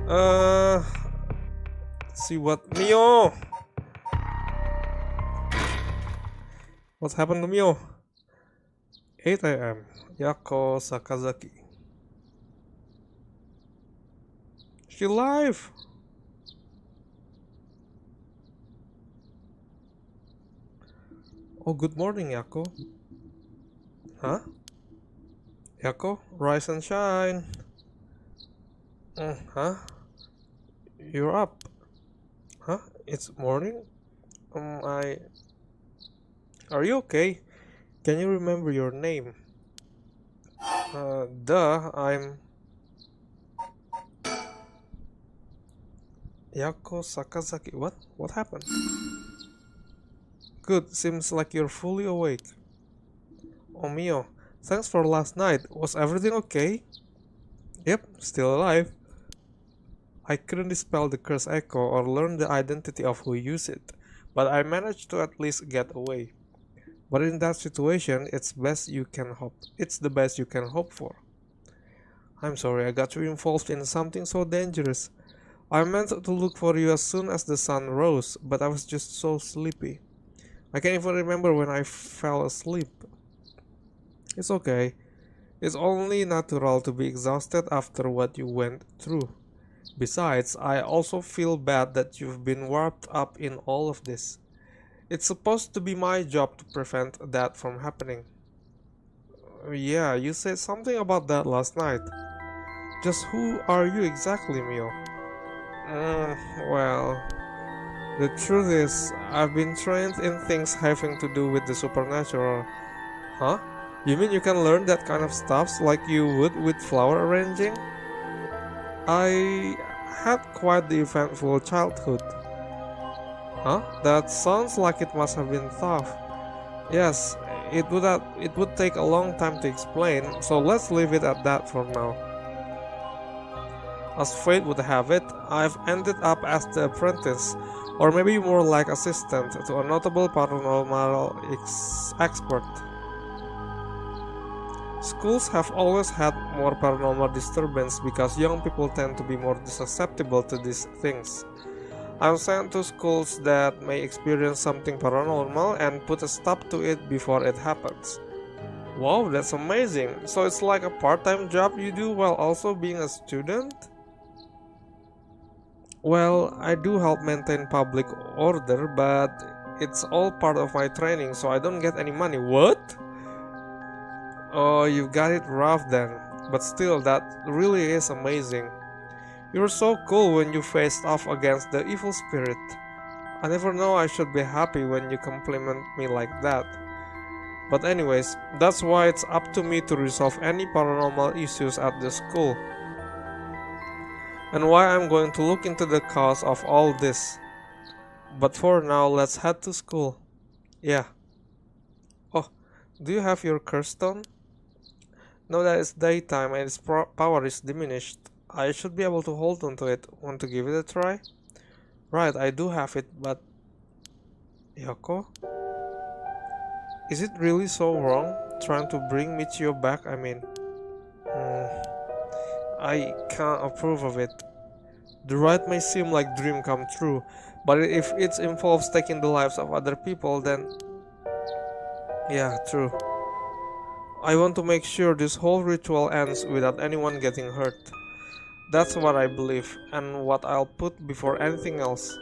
Uh, see what Mio? What's happened to Mio? 8 a.m. Yako Sakazaki. She live. Oh, good morning, Yako. Huh? Yako, rise and shine. Huh? You're up. Huh? It's morning? I. Are you okay? Can you remember your name? I'm Yako Sakazaki. What? What happened? Good, seems like you're fully awake. Oh Mio, thanks for last night. Was everything okay? Yep, still alive. I couldn't dispel the curse echo or learn the identity of who used it, but I managed to at least get away. But in that situation, it's the best you can hope for. I'm sorry I got you involved in something so dangerous. I meant to look for you as soon as the sun rose, but I was just so sleepy. I can't even remember when I fell asleep. It's okay. It's only natural to be exhausted after what you went through. Besides, I also feel bad that you've been warped up in all of this. It's supposed to be my job to prevent that from happening. Yeah, you said something about that last night. Just who are you exactly, Mio? Well, the truth is, I've been trained in things having to do with the supernatural. Huh? You mean you can learn that kind of stuff like you would with flower arranging? I had quite the eventful childhood. Huh? That sounds like it must have been tough. Yes, it would take a long time to explain, so let's leave it at that for now. As fate would have it, I've ended up as the apprentice, or maybe more like assistant, to a notable paranormal expert. Schools have always had more paranormal disturbance because young people tend to be more susceptible to these things. I'm sent to schools that may experience something paranormal and put a stop to it before it happens. Wow, that's amazing. So it's like a part-time job you do while also being a student? Well, I do help maintain public order, but it's all part of my training, so I don't get any money. What? Oh, you got it rough then. But still, that really is amazing. You're so cool when you faced off against the evil spirit. I never know I should be happy when you compliment me like that. But anyways, that's why it's up to me to resolve any paranormal issues at the school. And why I'm going to look into the cause of all this. But for now, let's head to school. Yeah. Oh, do you have your curse stone? Now that it's daytime and its power is diminished, I should be able to hold on to it. Want to give it a try? Right, I do have it, but... Yoko? Is it really so wrong, trying to bring Michio back? I can't approve of it. The ride may seem like dream come true, but if it involves taking the lives of other people, then... Yeah, true. I want to make sure this whole ritual ends without anyone getting hurt. That's what I believe, and what I'll put before anything else.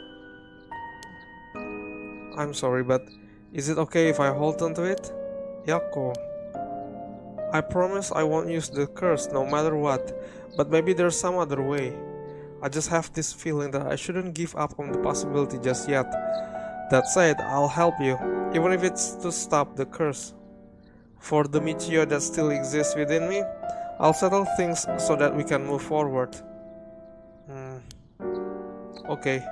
I'm sorry, but is it okay if I hold on to it? Yako. I promise I won't use the curse no matter what, but maybe there's some other way. I just have this feeling that I shouldn't give up on the possibility just yet. That said, I'll help you, even if it's to stop the curse. For the Michio that still exists within me, I'll settle things so that we can move forward. Okay,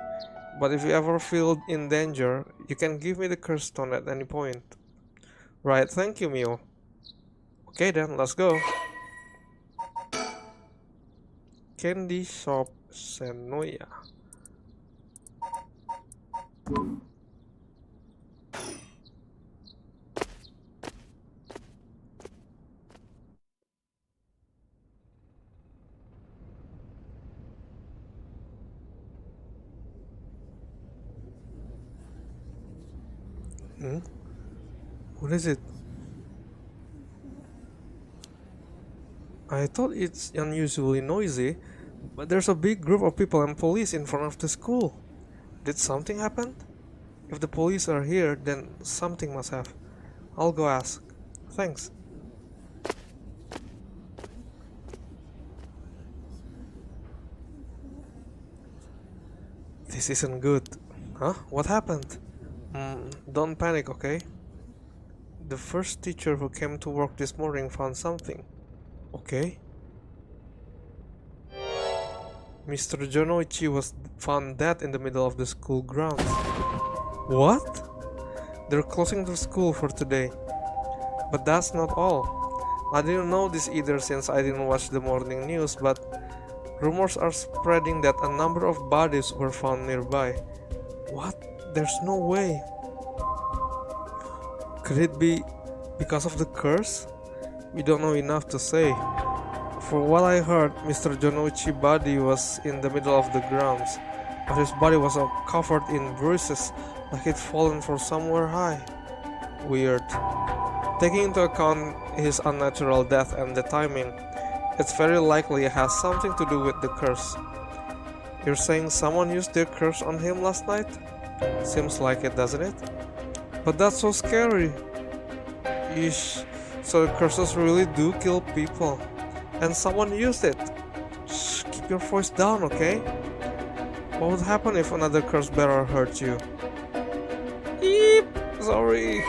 but if you ever feel in danger, you can give me the curse stone at any point. Right, thank you, Mio. Okay then, let's go. Candy Shop Senoya. Hmm? What is it? I thought it's unusually noisy, but there's a big group of people and police in front of the school. Did something happen? If the police are here, then something must have. I'll go ask. Thanks. This isn't good. Huh? What happened? Don't panic, okay? The first teacher who came to work this morning found something. Okay? Mr. Jonoichi was found dead in the middle of the school grounds. What? They're closing the school for today. But that's not all. I didn't know this either since I didn't watch the morning news, but rumors are spreading that a number of bodies were found nearby. What? There's no way. Could it be because of the curse? We don't know enough to say. For what I heard, Mr. Jonoichi's body was in the middle of the grounds, but his body was covered in bruises like he'd fallen from somewhere high. Weird. Taking into account his unnatural death and the timing, it's very likely it has something to do with the curse. You're saying someone used their curse on him last night? Seems like it, doesn't it? But that's so scary. Yeesh. So the curses really do kill people. And someone used it. Shh, keep your voice down, okay? What would happen if another curse bearer hurt you? Eep! Sorry.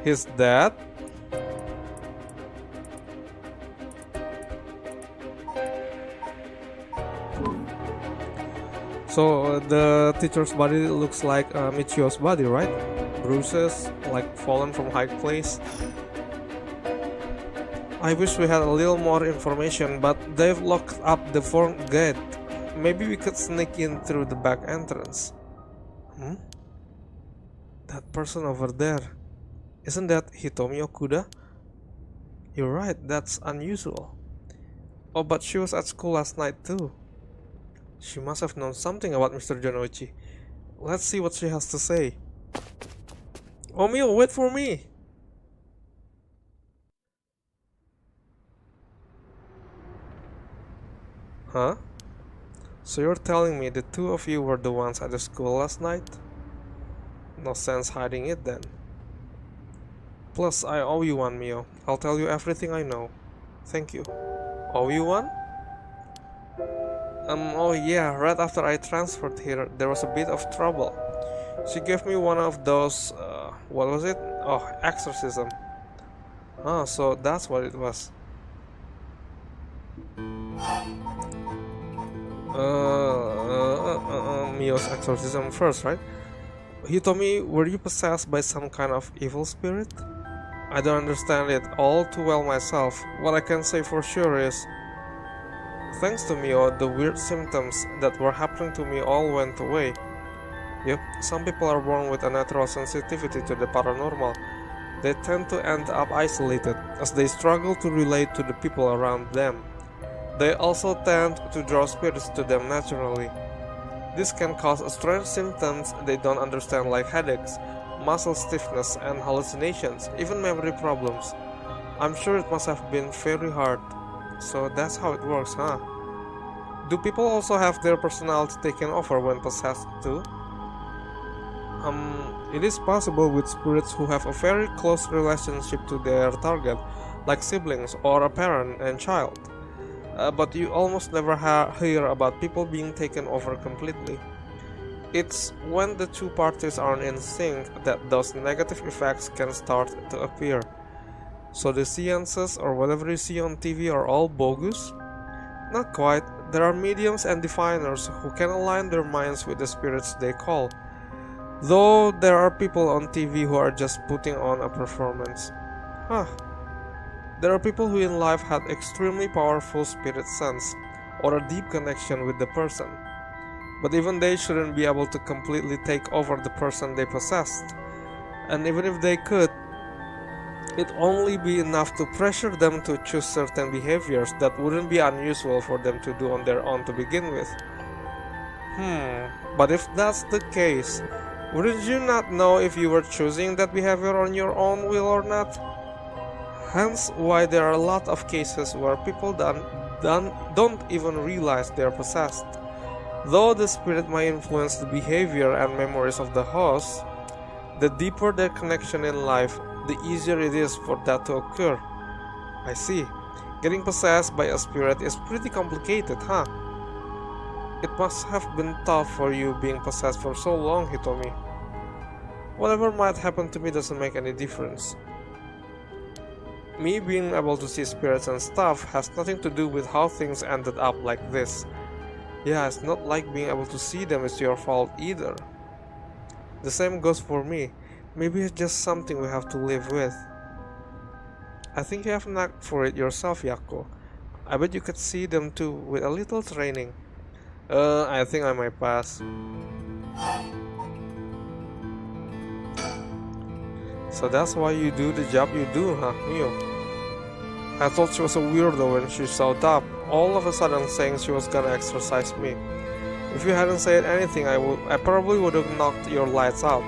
He's dead? So the teacher's body looks like Michio's body, right? Bruises, like fallen from high place. I wish we had a little more information, but they've locked up the front gate. Maybe we could sneak in through the back entrance. That person over there. Isn't that Hitomi Okuda? You're right, that's unusual. Oh, but she was at school last night too. She must have known something about Mr. Jonoichi. Let's see what she has to say. Oh, Mio, wait for me! Huh? So you're telling me the two of you were the ones at the school last night? No sense hiding it then. Plus, I owe you one, Mio. I'll tell you everything I know. Thank you. Owe you one? Oh yeah, right after I transferred here, there was a bit of trouble. She gave me one of those, what was it? Oh, exorcism. Ah, so that's what it was. Mio's exorcism first, right? He told me, were you possessed by some kind of evil spirit? I don't understand it all too well myself. What I can say for sure is, thanks to Mio, the weird symptoms that were happening to me all went away. Yep, some people are born with a natural sensitivity to the paranormal. They tend to end up isolated, as they struggle to relate to the people around them. They also tend to draw spirits to them naturally. This can cause strange symptoms they don't understand, like headaches, muscle stiffness and hallucinations, even memory problems. I'm sure it must have been very hard. So that's how it works, huh? Do people also have their personality taken over when possessed too? It is possible with spirits who have a very close relationship to their target, like siblings or a parent and child. But you almost never hear about people being taken over completely. It's when the two parties aren't in sync that those negative effects can start to appear. So the seances or whatever you see on TV are all bogus? Not quite. There are mediums and diviners who can align their minds with the spirits they call. Though there are people on TV who are just putting on a performance. Huh. There are people who in life had extremely powerful spirit sense or a deep connection with the person. But even they shouldn't be able to completely take over the person they possessed. And even if they could, it'd only be enough to pressure them to choose certain behaviors that wouldn't be unusual for them to do on their own to begin with. But if that's the case, wouldn't you not know if you were choosing that behavior on your own will or not? Hence why there are a lot of cases where people don't even realize they are possessed. Though the spirit may influence the behavior and memories of the host, the deeper their connection in life, the easier it is for that to occur. I see. Getting possessed by a spirit is pretty complicated, huh? It must have been tough for you being possessed for so long, he told me. Whatever might happen to me doesn't make any difference. Me being able to see spirits and stuff has nothing to do with how things ended up like this. Yeah, it's not like being able to see them is your fault either. The same goes for me. Maybe it's just something we have to live with. I think you have a knack for it yourself, Yako. I bet you could see them too with a little training. I think I might pass. So that's why you do the job you do, huh, Mio? I thought she was a weirdo when she showed up, all of a sudden saying she was gonna exorcise me. If you hadn't said anything, I probably would have knocked your lights out.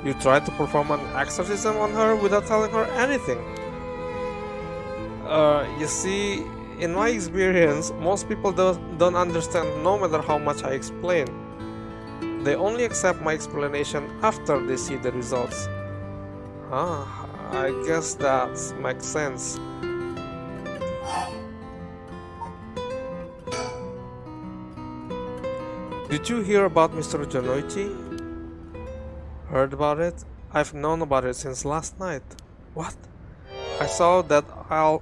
You tried to perform an exorcism on her without telling her anything. You see, in my experience, most people don't understand no matter how much I explain. They only accept my explanation after they see the results. I guess that makes sense. Did you hear about Mr. Jonoichi? Heard about it? I've known about it since last night. What? I saw that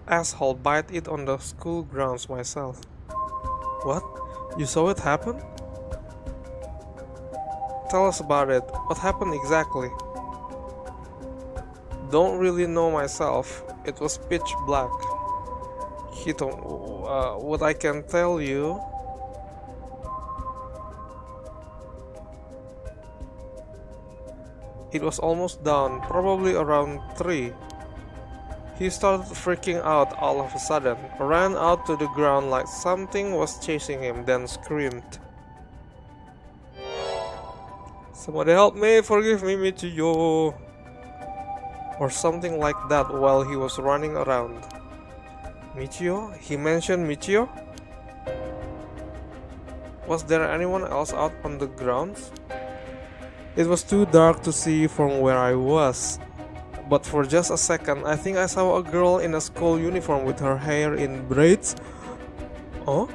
asshole bite it on the school grounds myself. What? You saw it happen? Tell us about it. What happened exactly? Don't really know myself. It was pitch black. Hito, what I can tell you... It was almost done, probably around 3. He started freaking out all of a sudden, ran out to the ground like something was chasing him, then screamed. Somebody help me, forgive me, Michiyo! Or something like that while he was running around. Michiyo? He mentioned Michiyo? Was there anyone else out on the grounds? It was too dark to see from where I was, but for just a second I think I saw a girl in a school uniform with her hair in braids. Oh?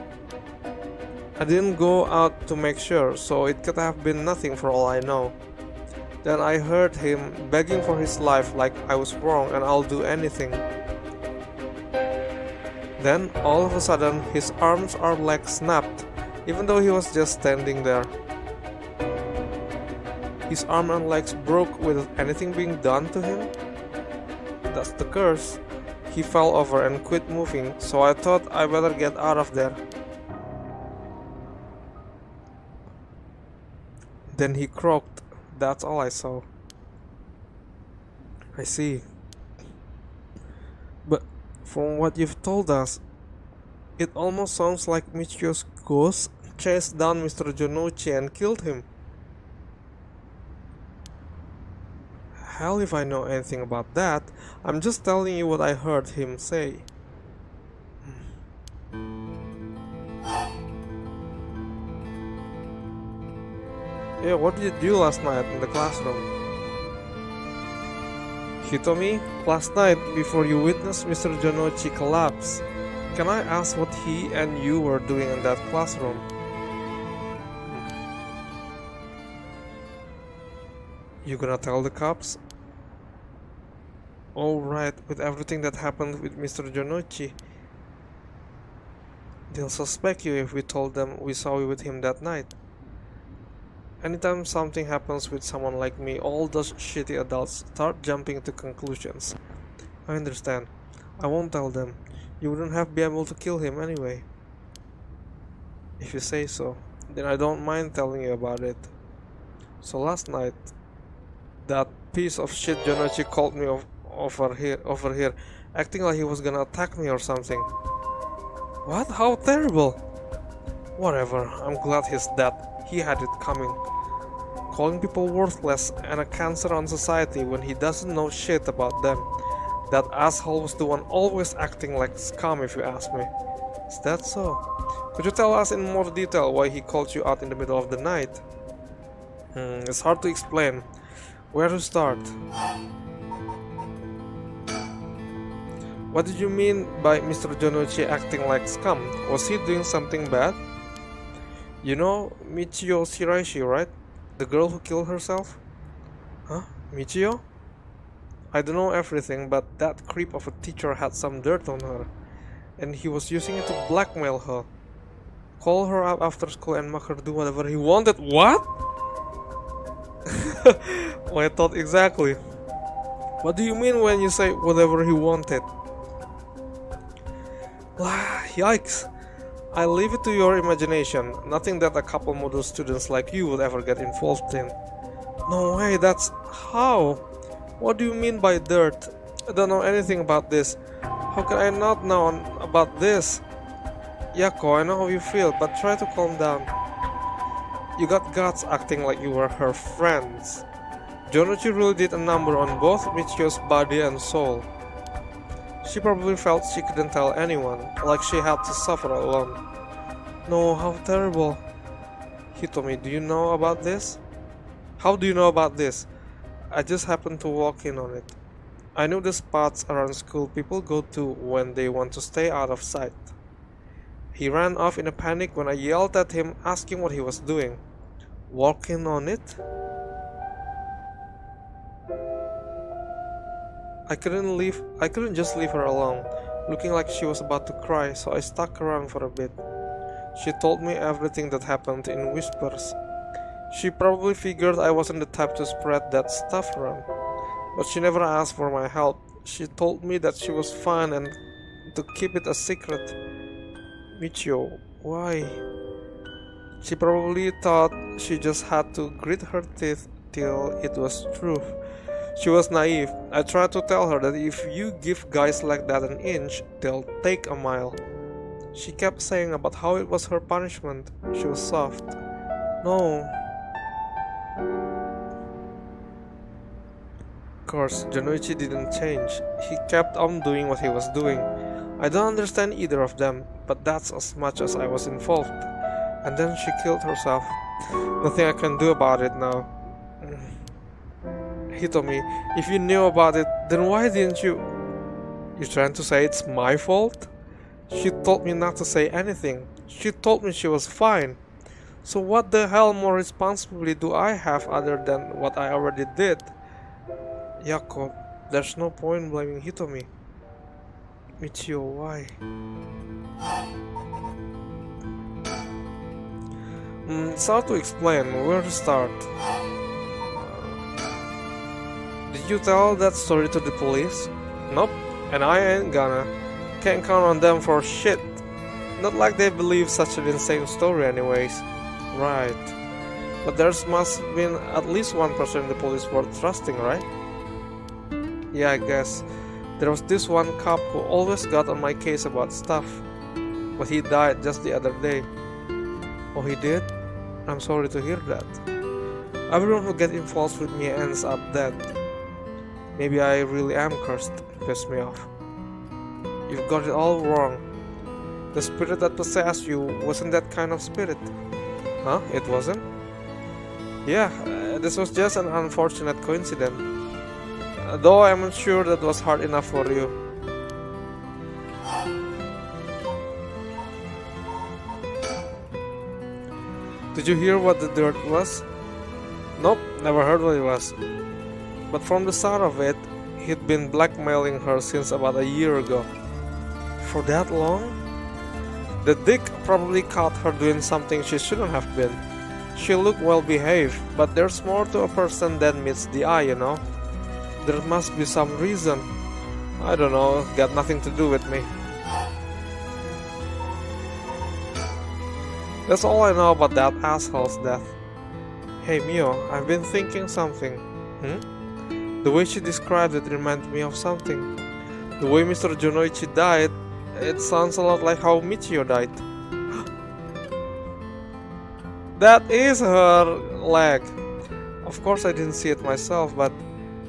I didn't go out to make sure, so it could have been nothing for all I know. Then I heard him begging for his life like I was wrong and I'll do anything. Then all of a sudden his arms or legs snapped, even though he was just standing there. His arm and legs broke without anything being done to him? That's the curse. He fell over and quit moving, so I thought I better get out of there. Then he croaked. That's all I saw. I see. But from what you've told us, it almost sounds like Michio's ghost chased down Mr. Jonochi and killed him. Hell if I know anything about that. I'm just telling you what I heard him say. Yeah, what did you do last night in the classroom? Hitomi, last night before you witnessed Mr. Jonochi collapse, can I ask what he and you were doing in that classroom? You gonna tell the cops? Alright, with everything that happened with Mr. Jonochi, they'll suspect you if we told them we saw you with him that night. Anytime something happens with someone like me, all those shitty adults start jumping to conclusions. I understand. I won't tell them. You wouldn't have been able to kill him anyway. If you say so, then I don't mind telling you about it. So last night, that piece of shit Jonochi called me over here, acting like he was gonna attack me or something. What? How terrible! Whatever, I'm glad he's dead. He had it coming. Calling people worthless and a cancer on society when he doesn't know shit about them. That asshole was the one always acting like scum, if you ask me. Is that so? Could you tell us in more detail why he called you out in the middle of the night? It's hard to explain. Where to start? What did you mean by Mr. Jonoichi acting like scum? Was he doing something bad? You know Michio Shiraishi, right? The girl who killed herself? Huh? Michio? I don't know everything, but that creep of a teacher had some dirt on her. And he was using it to blackmail her. Call her up after school and make her do whatever he wanted. What? Well, I thought exactly. What do you mean when you say whatever he wanted? Yikes. I leave it to your imagination. Nothing that a couple model students like you would ever get involved in. No way, that's how? What do you mean by dirt? I don't know anything about this. How can I not know about this? Yako, I know how you feel, but try to calm down. You got guts acting like you were her friends. Jonochi really did a number on both Michio's body and soul. She probably felt she couldn't tell anyone, like she had to suffer alone. No, how terrible. Hitomi, do you know about this? How do you know about this? I just happened to walk in on it. I knew the spots around school people go to when they want to stay out of sight. He ran off in a panic when I yelled at him, asking what he was doing. Walking on it? I couldn't just leave her alone, looking like she was about to cry, so I stuck around for a bit. She told me everything that happened in whispers. She probably figured I wasn't the type to spread that stuff around, but she never asked for my help. She told me that she was fine and to keep it a secret. Michio, why? She probably thought she just had to grit her teeth till it was true. She was naive. I tried to tell her that if you give guys like that an inch, they'll take a mile. She kept saying about how it was her punishment. She was soft. No. Of course, Jonoichi didn't change. He kept on doing what he was doing. I don't understand either of them, but that's as much as I was involved. And then she killed herself. Nothing I can do about it now. Hitomi, if you knew about it, then why didn't you... You trying to say it's my fault? She told me not to say anything. She told me she was fine. So what the hell more responsibility do I have other than what I already did? Yako, there's no point blaming Hitomi. Michio, why? It's hard to explain. Where to start? Did you tell that story to the police? Nope, and I ain't gonna. Can't count on them for shit. Not like they believe such an insane story anyways. Right. But there must have been at least one person in the police worth trusting, right? Yeah, I guess. There was this one cop who always got on my case about stuff. But he died just the other day. Oh, he did? I'm sorry to hear that. Everyone who gets involved with me ends up dead. Maybe I really am cursed. Pissed me off. You've got it all wrong. The spirit that possessed you wasn't that kind of spirit. Huh? It wasn't? Yeah, this was just an unfortunate coincidence. Though I'm sure that was hard enough for you. Did you hear what the dirt was? Nope, never heard what it was. But from the sound of it, he'd been blackmailing her since about a year ago. For that long? The dick probably caught her doing something she shouldn't have been. She looked well behaved, but there's more to a person than meets the eye, you know? There must be some reason. I don't know, got nothing to do with me. That's all I know about that asshole's death. Hey Mio, I've been thinking something. The way she described it reminded me of something. The way Mr. Jonoichi died, it sounds a lot like how Michio died. That is her leg. Of course I didn't see it myself, but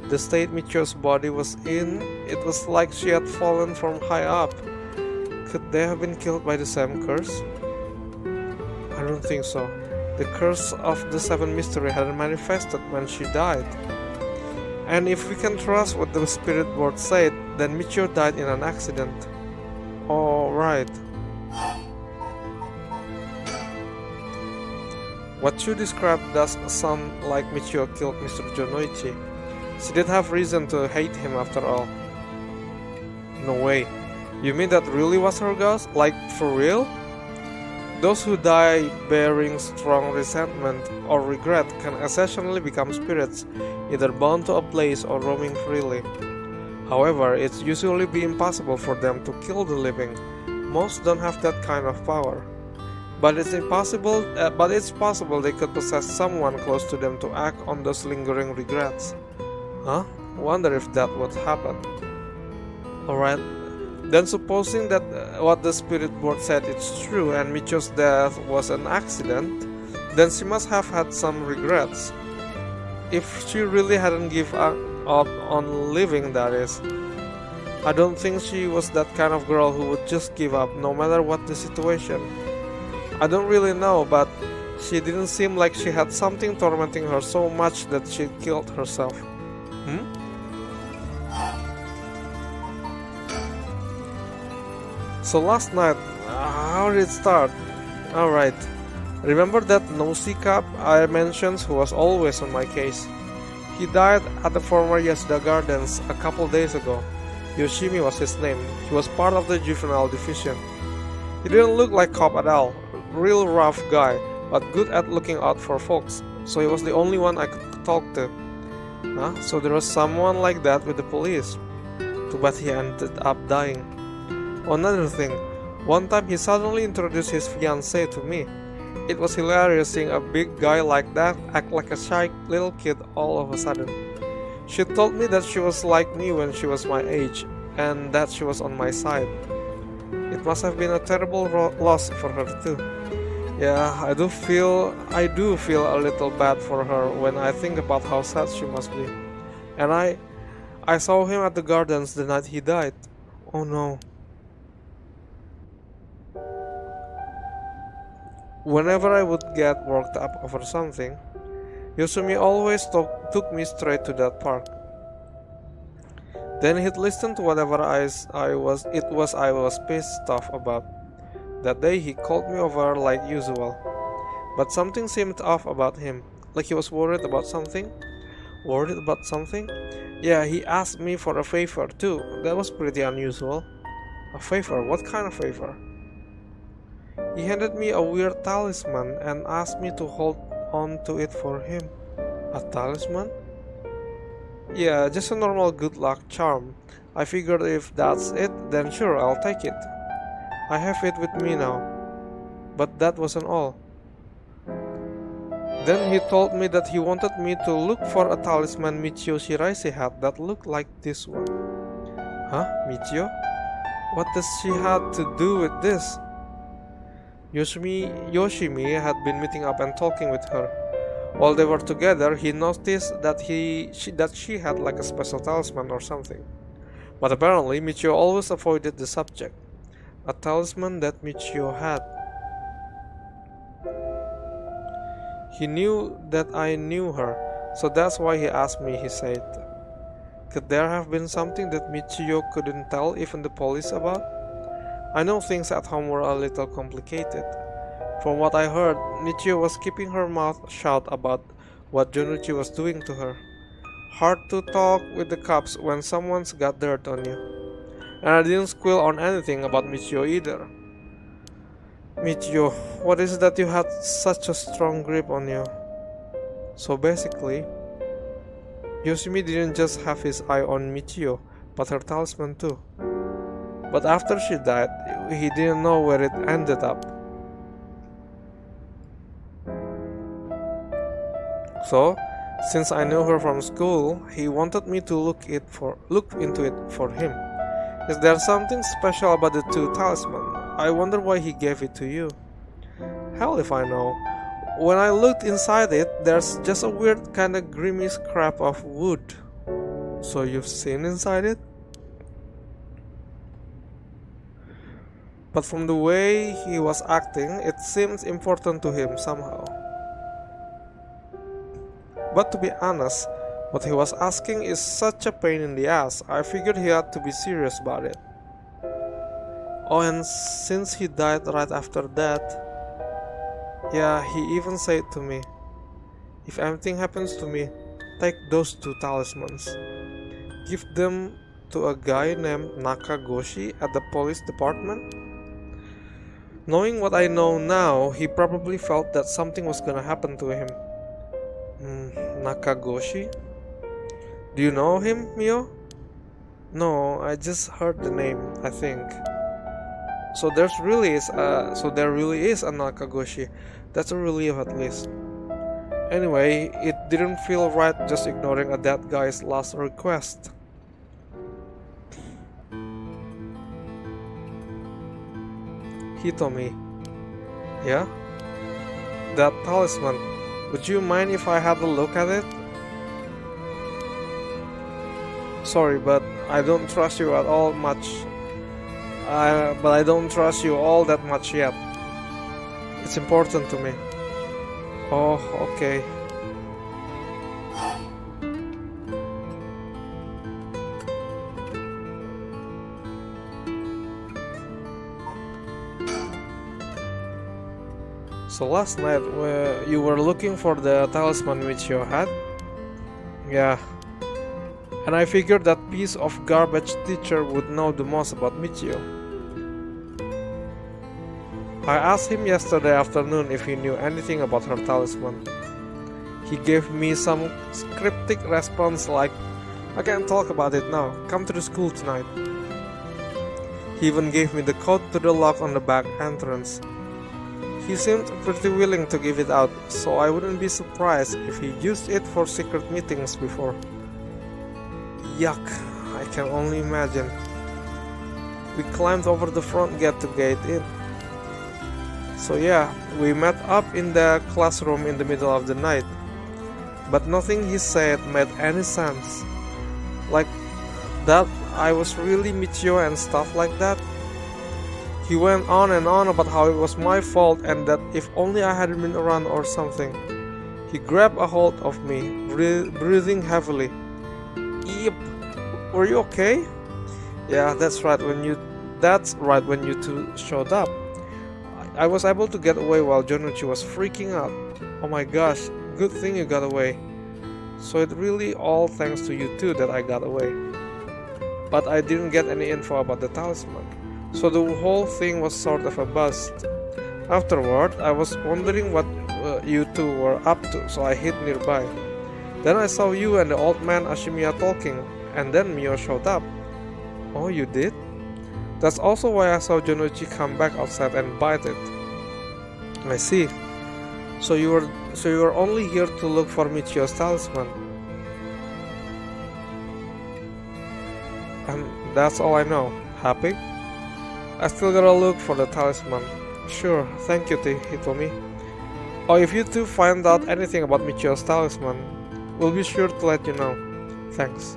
the state Michio's body was in, it was like she had fallen from high up. Could they have been killed by the same curse? I don't think so. The curse of the Seven Mystery hadn't manifested when she died. And if we can trust what the spirit board said, then Michio died in an accident. Oh, right. What you described does sound like Michio killed Mr. Jonoichi. She did have reason to hate him after all. No way. You mean that really was her ghost? Like, for real? Those who die bearing strong resentment or regret can essentially become spirits, either bound to a place or roaming freely. However, it's usually be impossible for them to kill the living. Most don't have that kind of power. But it's possible they could possess someone close to them to act on those lingering regrets. Huh? Wonder if that would happen. Alright. Then supposing that what the spirit board said is true and Michio's death was an accident, then she must have had some regrets. If she really hadn't given up on living, that is. I don't think she was that kind of girl who would just give up no matter what the situation. I don't really know, but she didn't seem like she had something tormenting her so much that she killed herself. So last night, how did it start? Alright, remember that nosy cop I mentioned who was always on my case? He died at the former Yasuda Gardens a couple days ago. Yoshimi was his name. He was part of the juvenile division. He didn't look like cop at all. Real rough guy, but good at looking out for folks. So he was the only one I could talk to. So there was someone like that with the police. Too bad he ended up dying. Another thing, one time he suddenly introduced his fiancée to me. It was hilarious seeing a big guy like that act like a shy little kid all of a sudden. She told me that she was like me when she was my age, and that she was on my side. It must have been a terrible loss for her too. Yeah, I do feel a little bad for her when I think about how sad she must be. And I saw him at the gardens the night he died. Oh no. Whenever I would get worked up over something, Yosumi always took me straight to that park. Then he'd listen to whatever I was pissed off about. That day he called me over like usual, but something seemed off about him, like he was worried about something. Worried about something? Yeah, he asked me for a favor too. That was pretty unusual. A favor? What kind of favor? He handed me a weird talisman and asked me to hold on to it for him. A talisman? Yeah, just a normal good luck charm. I figured if that's it, then sure, I'll take it. I have it with me now. But that wasn't all. Then he told me that he wanted me to look for a talisman Michio Shiraise had that looked like this one. Huh? Michio? What does she have to do with this? Yoshimi had been meeting up and talking with her. While they were together, he noticed that she had like a special talisman or something. But apparently, Michio always avoided the subject. A talisman that Michio had. He knew that I knew her, so that's why he asked me, he said. Could there have been something that Michio couldn't tell even the police about? I know things at home were a little complicated. From what I heard, Michio was keeping her mouth shut about what Junichi was doing to her. Hard to talk with the cops when someone's got dirt on you. And I didn't squeal on anything about Michio either. Michio, what is it that you had such a strong grip on you? So basically, Yoshimi didn't just have his eye on Michio, but her talisman too. But after she died, he didn't know where it ended up. So, since I knew her from school, he wanted me to look into it for him. Is there something special about the two talismans? I wonder why he gave it to you. Hell if I know. When I looked inside it, there's just a weird kinda grimy scrap of wood. So you've seen inside it? But from the way he was acting, it seems important to him somehow. But to be honest, what he was asking is such a pain in the ass. I figured he had to be serious about it. Oh, and since he died right after that, yeah, he even said to me, if anything happens to me, take those 2 talismans. Give them to a guy named Nakagoshi at the police department. Knowing what I know now, he probably felt that something was gonna happen to him. Nakagoshi? Do you know him, Mio? No, I just heard the name, I think. So there really is a Nakagoshi. That's a relief at least. Anyway, it didn't feel right just ignoring a dead guy's last request. Hitomi. Yeah? That talisman. Would you mind if I had a look at it? Sorry, but I don't trust you at all much. But I don't trust you all that much yet. It's important to me. Oh, okay. So last night, you were looking for the talisman Michio had? Yeah. And I figured that piece of garbage teacher would know the most about Michio. I asked him yesterday afternoon if he knew anything about her talisman. He gave me some cryptic response like, I can't talk about it now, come to the school tonight. He even gave me the code to the lock on the back entrance. He seemed pretty willing to give it out, so I wouldn't be surprised if he used it for secret meetings before. Yuck, I can only imagine. We climbed over the front gate to get in. So yeah, we met up in the classroom in the middle of the night. But nothing he said made any sense. Like that I was really Michio and stuff like that. He went on and on about how it was my fault and that if only I hadn't been around or something. He grabbed a hold of me, breathing heavily. Yep. Were you okay? Yeah, that's right when you two showed up. I was able to get away while Jonuchi was freaking out. Oh my gosh, good thing you got away. So it really all thanks to you two that I got away. But I didn't get any info about the talisman. So the whole thing was sort of a bust. Afterward, I was wondering what you two were up to, so I hid nearby. Then I saw you and the old man Ashimiya talking, and then Mio showed up. Oh, you did? That's also why I saw Jonuchi come back outside and bite it. I see. So you were only here to look for Michio's talisman. And that's all I know. Happy? I still gotta look for the talisman. Sure, thank you, Hitomi. Oh, if you two find out anything about Michio's talisman, we'll be sure to let you know. Thanks.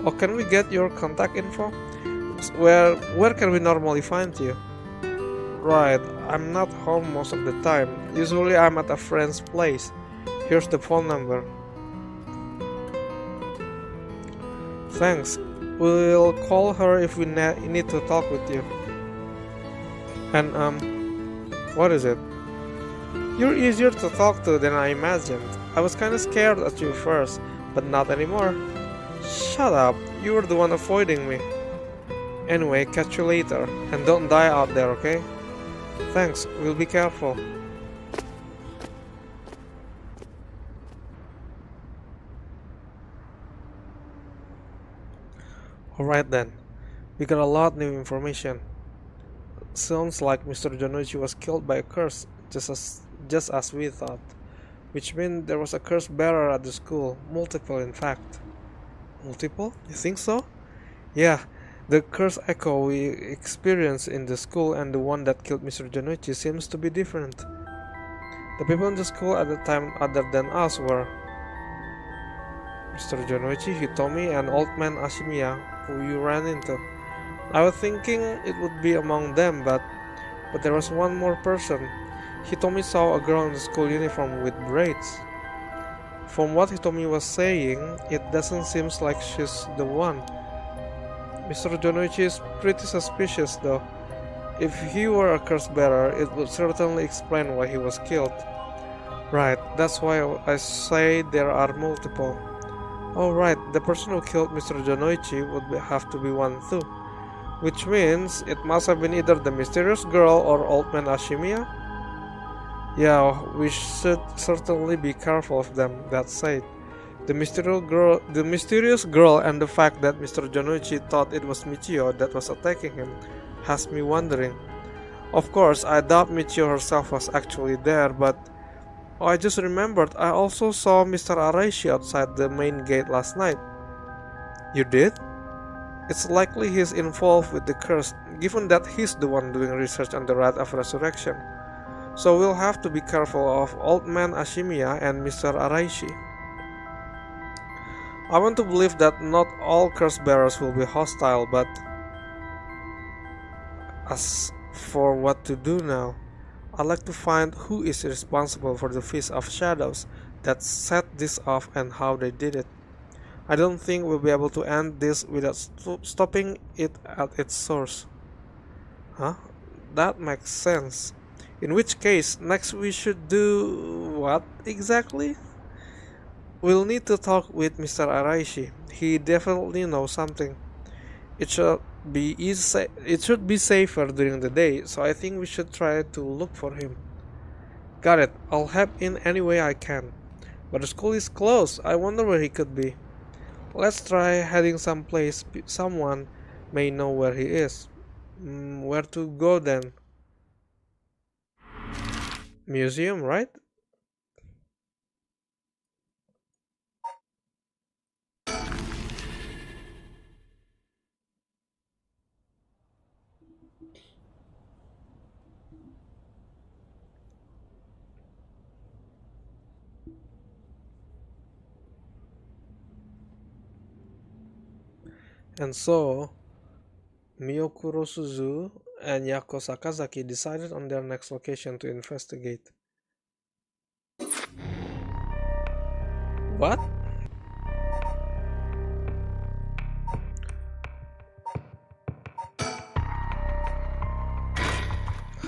Oh, can we get your contact info? Where can we normally find you? Right, I'm not home most of the time. Usually I'm at a friend's place. Here's the phone number. Thanks. We'll call her if we need to talk with you. And what is it? You're easier to talk to than I imagined. I was kinda scared at you first, but not anymore. Shut up, you were the one avoiding me. Anyway, catch you later, and don't die out there, okay? Thanks, we'll be careful. Alright then, we got a lot new information. Sounds like Mr. Jonuchi was killed by a curse, just as we thought. Which means there was a curse bearer at the school, multiple in fact. Multiple? You think so? Yeah, the curse echo we experienced in the school and the one that killed Mr. Jonuchi seems to be different. The people in the school at the time other than us were Mr. Jonoichi, Hitomi, and Old Man Ashimiya, who you ran into. I was thinking it would be among them, but there was one more person. Hitomi saw a girl in the school uniform with braids. From what Hitomi was saying, it doesn't seem like she's the one. Mr. Jonoichi is pretty suspicious though. If he were a curse bearer, it would certainly explain why he was killed. Right, that's why I say there are multiple. Oh right, the person who killed Mr. Jonoichi would have to be one too. Which means it must have been either the mysterious girl or Old Man Ashimiya? Yeah, we should certainly be careful of them, that said. The mysterious girl and the fact that Mr. Jonoichi thought it was Michio that was attacking him has me wondering. Of course, I doubt Michio herself was actually there, but I just remembered I also saw Mr. Araishi outside the main gate last night. You did? It's likely he's involved with the curse, given that he's the one doing research on the Rite of Resurrection. So we'll have to be careful of Old Man Ashimiya and Mr. Araishi. I want to believe that not all curse bearers will be hostile, but as for what to do now, I'd like to find who is responsible for the Feast of Shadows that set this off and how they did it. I don't think we'll be able to end this without stopping it at its source. Huh? That makes sense. In which case, next we should do what exactly? We'll need to talk with Mr. Araishi. He definitely knows something. It should be safer during the day, so I think we should try to look for him. Got it. I'll help in any way I can. But the school is closed. I wonder where he could be. Let's try heading someplace someone may know where he is. Where to go then? Museum, right? And so, Miyokuro Suzu and Yako Sakazaki decided on their next location to investigate. What?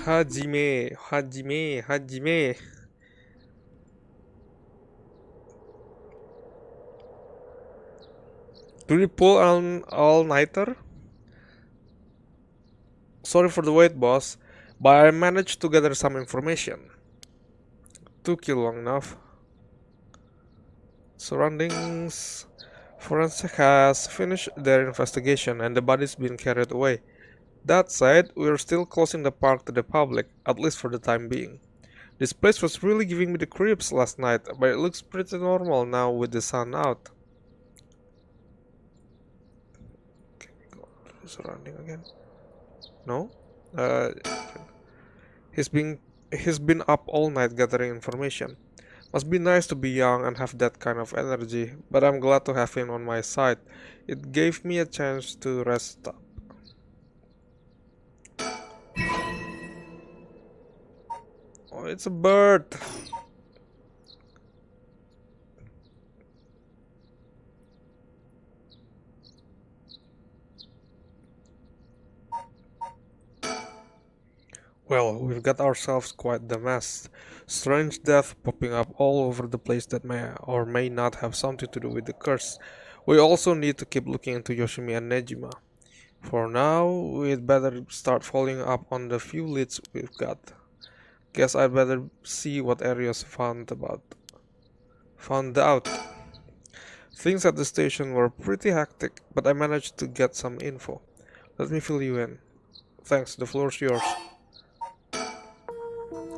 Hajime. Do we pull an all-nighter? Sorry for the wait, boss, but I managed to gather some information. Took you long enough. Surroundings. Forensic has finished their investigation and the body's been carried away. That said, we're still closing the park to the public, at least for the time being. This place was really giving me the creeps last night, but it looks pretty normal now with the sun out. Can we go to the surrounding again? No? He's been up all night gathering information. Must be nice to be young and have that kind of energy, but I'm glad to have him on my side. It gave me a chance to rest up. Oh, it's a bird! Well, we've got ourselves quite the mess. Strange death popping up all over the place that may or may not have something to do with the curse. We also need to keep looking into Yoshimi and Nejima. For now, we'd better start following up on the few leads we've got. Guess I'd better see what areas found out. Things at the station were pretty hectic, but I managed to get some info. Let me fill you in. Thanks, the floor's yours.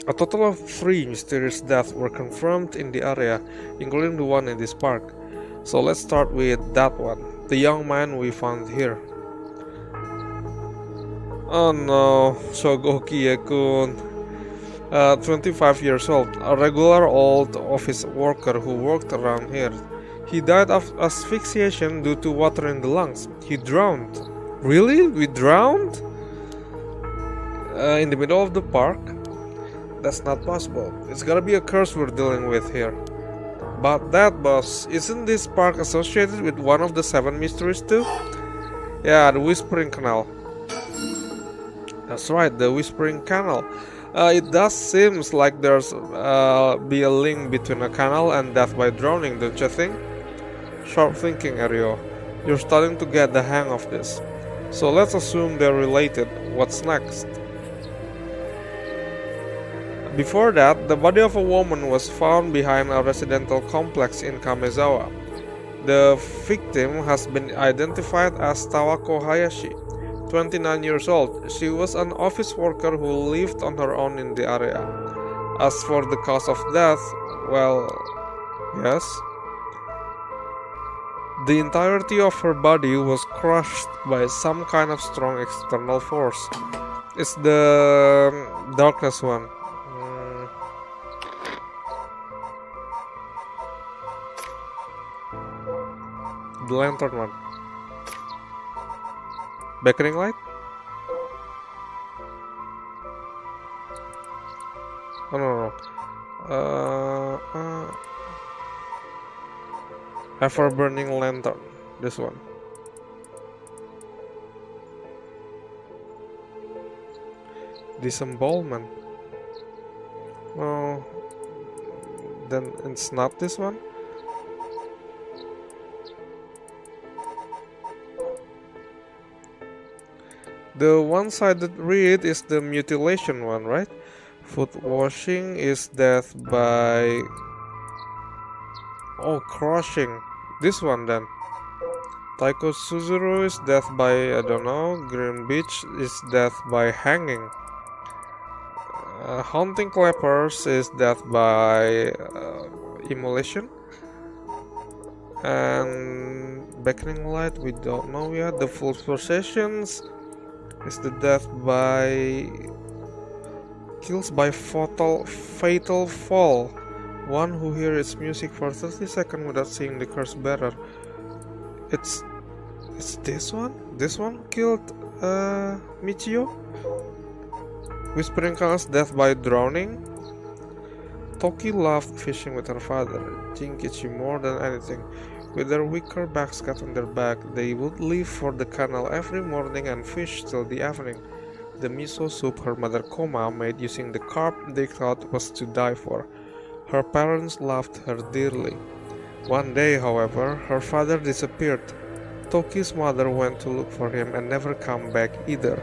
A total of 3 mysterious deaths were confirmed in the area, including the one in this park. So let's start with that one, the young man we found here. Oh no, Shogoki-kun. 25 years old, a regular old office worker who worked around here. He died of asphyxiation due to water in the lungs. He drowned. Really? We drowned? In the middle of the park? That's not possible. It's gotta be a curse we're dealing with here. But that, boss, isn't this park associated with one of the 7 mysteries too? Yeah, the Whispering Canal. That's right, the Whispering Canal. It does seems like there's be a link between a canal and death by drowning, don't you think? Sharp thinking, Ario. You're starting to get the hang of this. So let's assume they're related. What's next? Before that, the body of a woman was found behind a residential complex in Kamezawa. The victim has been identified as Tawako Hayashi, 29 years old. She was an office worker who lived on her own in the area. As for the cause of death, well, yes. The entirety of her body was crushed by some kind of strong external force. It's the darkness one. The lantern one. Beckoning light? Oh, no. Ever burning lantern. This one. Disembowelment. Oh, then it's not this one. The one-sided read is the mutilation one, right? Foot washing is death by... oh, crushing. This one then. Taiko Suzuru is death by, I don't know. Green Beach is death by hanging. Haunting Clappers is death by immolation. And Beckoning Light, we don't know yet. The Full Possessions is the death by kills by fatal fall. One who hears its music for 30 seconds without seeing the curse bearer. It's this one? This one killed Michio? Whispering Canal's death by drowning. Toki loved fishing with her father, Jinkichi more than anything. With their wicker basket on their back, they would leave for the canal every morning and fish till the evening. The miso soup her mother Koma made using the carp they thought was to die for. Her parents loved her dearly. One day, however, her father disappeared. Toki's mother went to look for him and never came back either.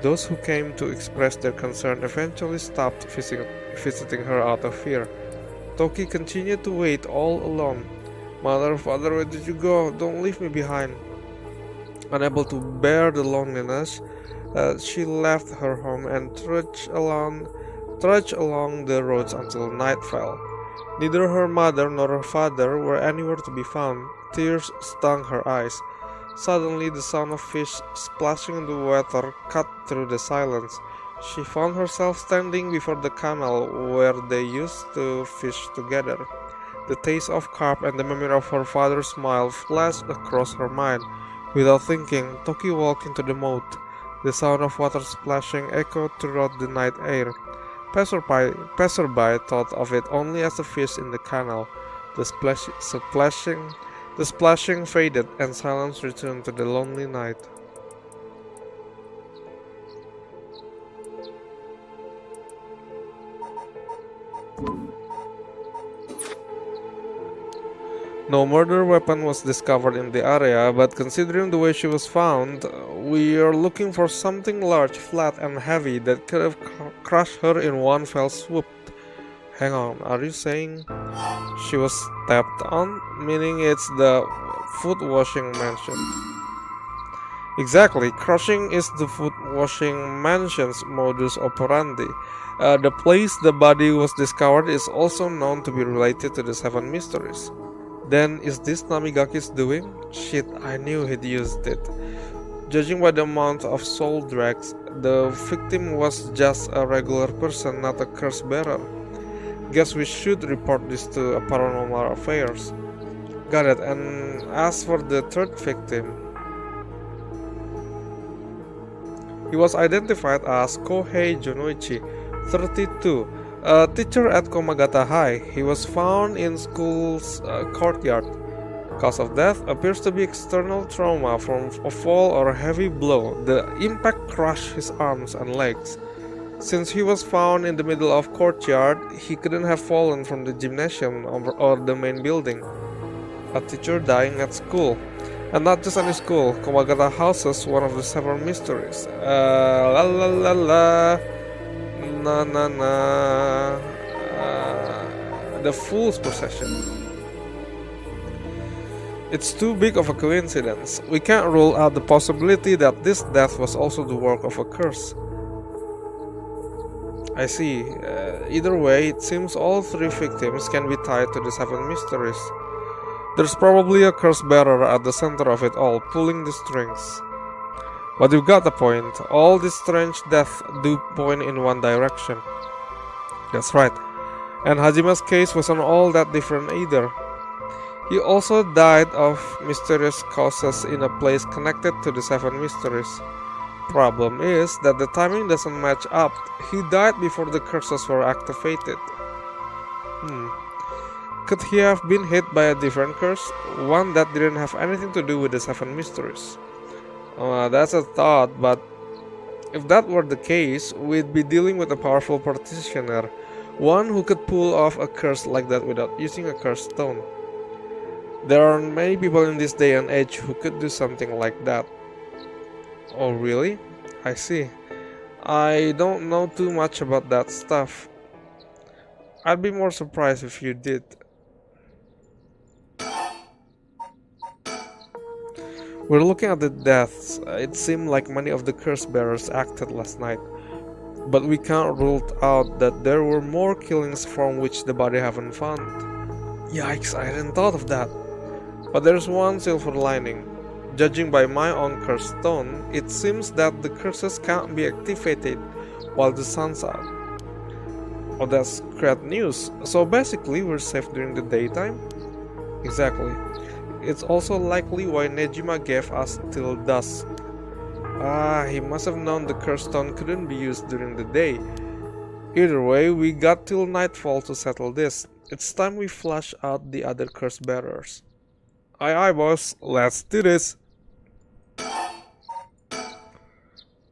Those who came to express their concern eventually stopped visiting her out of fear. Toki continued to wait all alone. Mother, father, where did you go? Don't leave me behind. Unable to bear the loneliness, she left her home and trudged along the roads until night fell. Neither her mother nor her father were anywhere to be found. Tears stung her eyes. Suddenly, the sound of fish splashing in the water cut through the silence. She found herself standing before the canal where they used to fish together. The taste of carp and the memory of her father's smile flashed across her mind. Without thinking, Toki walked into the moat. The sound of water splashing echoed throughout the night air. Passerby thought of it only as a fish in the canal. The splashing faded, and silence returned to the lonely night. No murder weapon was discovered in the area, but considering the way she was found, we are looking for something large, flat, and heavy that could have crushed her in one fell swoop. Hang on, are you saying she was stepped on? Meaning it's the foot washing mansion. Exactly, crushing is the foot washing mansion's modus operandi. The place the body was discovered is also known to be related to the 7 mysteries. Then is this Namigaki's doing? Shit, I knew he'd used it. Judging by the amount of soul dregs the victim was just a regular person, not a curse bearer. Guess we should report this to Paranormal Affairs. Got it. And as for the third victim, he was identified as Kohei Jonoichi, 32, a teacher at Komagata High. He was found in school's courtyard. Cause of death appears to be external trauma from a fall or a heavy blow. The impact crushed his arms and legs. Since he was found in the middle of courtyard, he couldn't have fallen from the gymnasium or the main building. A teacher dying at school. And not just any school, Komagata houses one of the seven mysteries. La la la la. Na na na. The Fool's Procession. It's too big of a coincidence. We can't rule out the possibility that this death was also the work of a curse. I see. Either way, it seems all three victims can be tied to the seven mysteries. There's probably a curse bearer at the center of it all, pulling the strings. But you got the point. All these strange deaths do point in one direction. That's right. And Hajima's case wasn't all that different either. He also died of mysterious causes in a place connected to the seven mysteries. Problem is that the timing doesn't match up. He died before the curses were activated. Could he have been hit by a different curse? One that didn't have anything to do with the seven mysteries? That's a thought, but if that were the case, we'd be dealing with a powerful practitioner. One who could pull off a curse like that without using a curse stone. There aren't many people in this day and age who could do something like that. Oh really? I see. I don't know too much about that stuff. I'd be more surprised if you did. We're looking at the deaths. It seemed like many of the curse bearers acted last night. But we can't rule out that there were more killings from which the body haven't found. Yikes, I hadn't thought of that. But there's one silver lining. Judging by my own curse stone, it seems that the curses can't be activated while the sun's out. Oh, that's great news. So basically, we're safe during the daytime? Exactly. It's also likely why Nejima gave us till dusk. He must have known the curse stone couldn't be used during the day. Either way, we got till nightfall to settle this. It's time we flush out the other curse bearers. Aye aye boss, let's do this.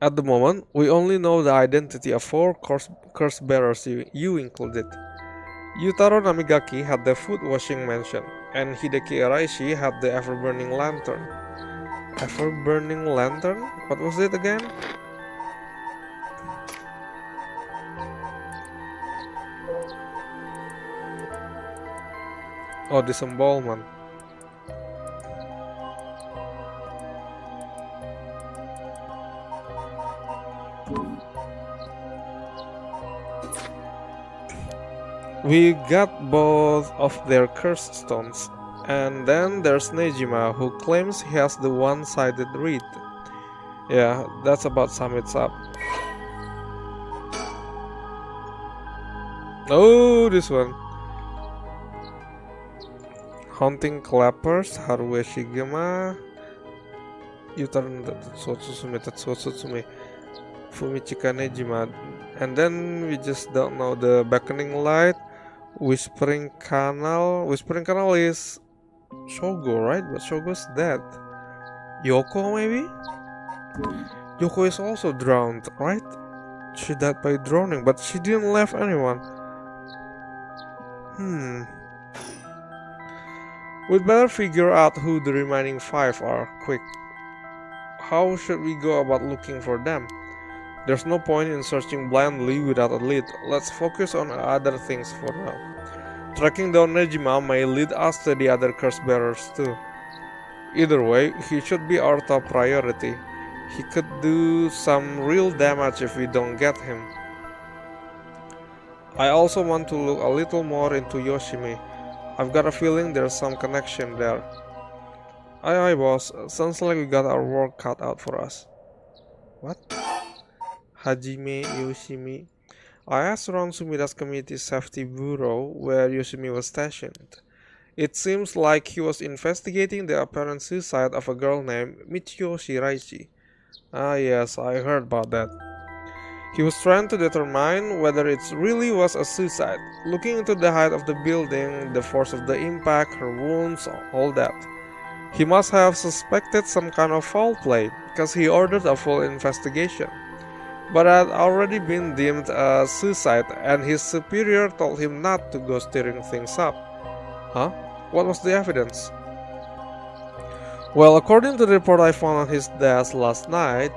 At the moment, we only know the identity of 4 curse bearers you included. Yutaro Namigaki had the food washing mansion, and Hideki Araishi had the ever-burning lantern. Ever-burning lantern? What was it again? Oh, disembowelment. We got both of their cursed stones, and then there's Nejima, who claims he has the one-sided read. Yeah, that's about sums it up. Oh, this one. Haunting Clappers, Haruo Shigema, Yutaro Tatsuo Fumichika Nejima. And then we just don't know the Beckoning Light, Whispering Canal. Whispering Canal is Shogo, right? But Shogo's dead. Yoko, maybe? Yoko is also drowned, right? She died by drowning, but she didn't leave anyone. We'd better figure out who the remaining 5 are, quick. How should we go about looking for them? There's no point in searching blindly without a lead. Let's focus on other things for now. Tracking down Nejima may lead us to the other curse bearers too. Either way, he should be our top priority. He could do some real damage if we don't get him. I also want to look a little more into Yoshimi. I've got a feeling there's some connection there. Aye aye boss, sounds like we got our work cut out for us. What? Hajime Yoshimi. I asked around Sumida's Community Safety Bureau where Yoshimi was stationed. It seems like he was investigating the apparent suicide of a girl named Michio Shiraishi. Ah yes, I heard about that. He was trying to determine whether it really was a suicide, looking into the height of the building, the force of the impact, her wounds, all that. He must have suspected some kind of foul play, because he ordered a full investigation. But it had already been deemed a suicide, and his superior told him not to go stirring things up. Huh? What was the evidence? Well, according to the report I found on his desk last night,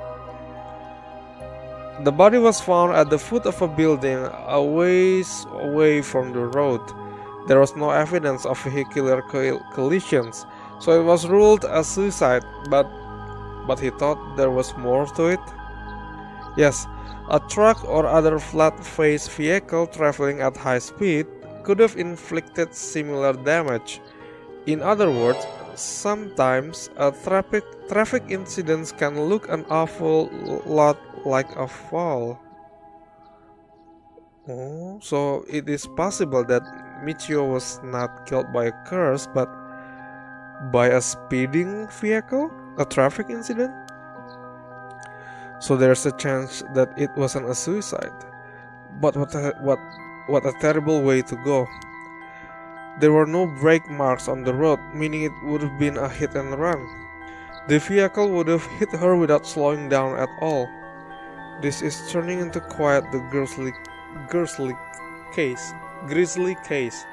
the body was found at the foot of a building a ways away from the road. There was no evidence of vehicular collisions, so it was ruled a suicide, but he thought there was more to it. Yes, a truck or other flat-faced vehicle traveling at high speed could have inflicted similar damage. In other words, sometimes a traffic incidents can look an awful lot like a fall. Oh, so it is possible that Michio was not killed by a curse, but by a speeding vehicle? A traffic incident? So there's a chance that it wasn't a suicide. But what a terrible way to go. There were no brake marks on the road, meaning it would have been a hit and run. The vehicle would have hit her without slowing down at all. This is turning into quite the grisly case.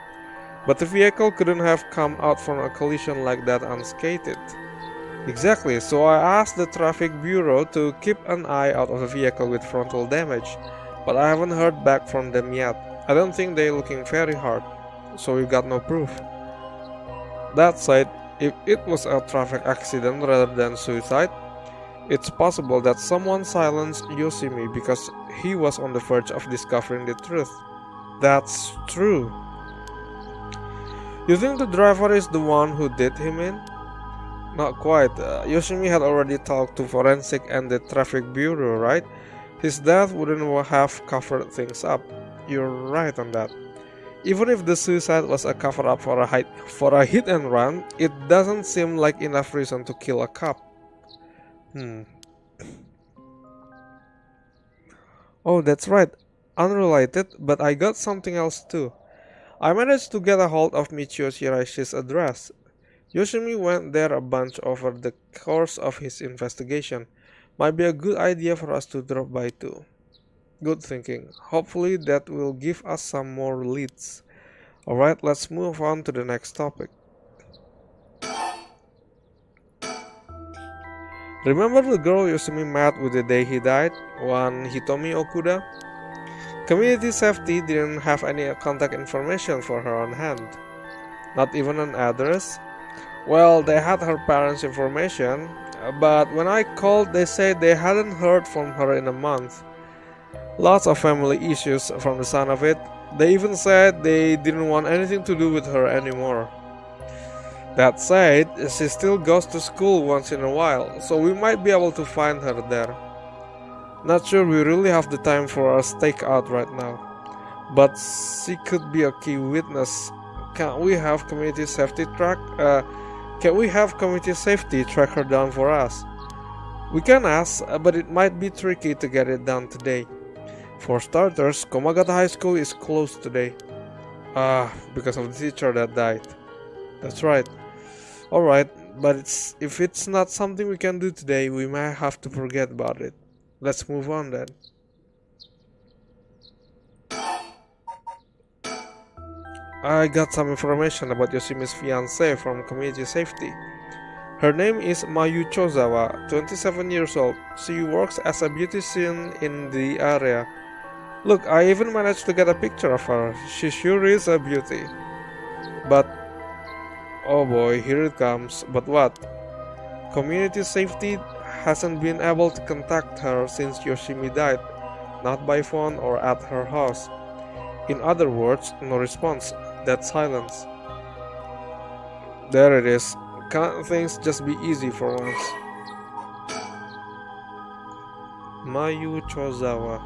But the vehicle couldn't have come out from a collision like that unscathed. Exactly, so I asked the traffic bureau to keep an eye out of a vehicle with frontal damage, but I haven't heard back from them yet. I don't think they're looking very hard, so we've got no proof. That said, if it was a traffic accident rather than suicide, it's possible that someone silenced Yoshimi because he was on the verge of discovering the truth. That's true. You think the driver is the one who did him in? Not quite. Yoshimi had already talked to forensic and the traffic bureau, right? His death wouldn't have covered things up. You're right on that. Even if the suicide was a cover-up for a hit and run, it doesn't seem like enough reason to kill a cop. Oh, that's right. Unrelated, but I got something else too. I managed to get a hold of Michio Shiraishi's address. Yoshimi went there a bunch over the course of his investigation. Might be a good idea for us to drop by too. Good thinking. Hopefully that will give us some more leads. Alright, let's move on to the next topic. Remember the girl Yoshimi met with the day he died? One Hitomi Okuda? Community Safety didn't have any contact information for her on hand. Not even an address? Well, they had her parents' information, but when I called they said they hadn't heard from her in a month. Lots of family issues from the sound of it. They even said they didn't want anything to do with her anymore. That said, she still goes to school once in a while, so we might be able to find her there. Not sure we really have the time for a stakeout right now, but she could be a key witness. Can we have community safety track her down for us? We can ask, but it might be tricky to get it done today. For starters, Komagata High School is closed today. Because of the teacher that died. That's right. Alright, but if it's not something we can do today, we might have to forget about it. Let's move on then. I got some information about Yoshimi's fiancée from Community Safety. Her name is Mayu Chozawa, 27 years old. She works as a beautician in the area. Look, I even managed to get a picture of her. She sure is a beauty. But, oh boy, here it comes. But what? Community Safety hasn't been able to contact her since Yoshimi died, not by phone or at her house. In other words, no response. That's silence. There it is. Can't things just be easy for once? Mayu Chozawa.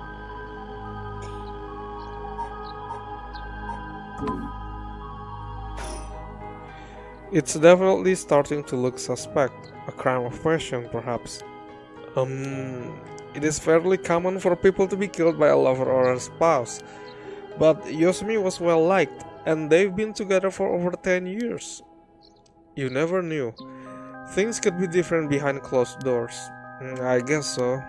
It's definitely starting to look suspect. A crime of passion, perhaps. It is fairly common for people to be killed by a lover or a spouse, but Yosemi was well liked, and they've been together for over 10 years. You never knew. Things could be different behind closed doors. I guess so.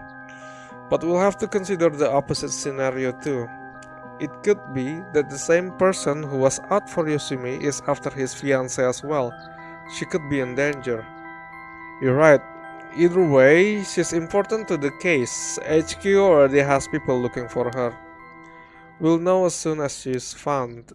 But we'll have to consider the opposite scenario too. It could be that the same person who was out for Yosumi is after his fiancée as well. She could be in danger. You're right. Either way, she's important to the case. HQ already has people looking for her. We'll know as soon as she's found.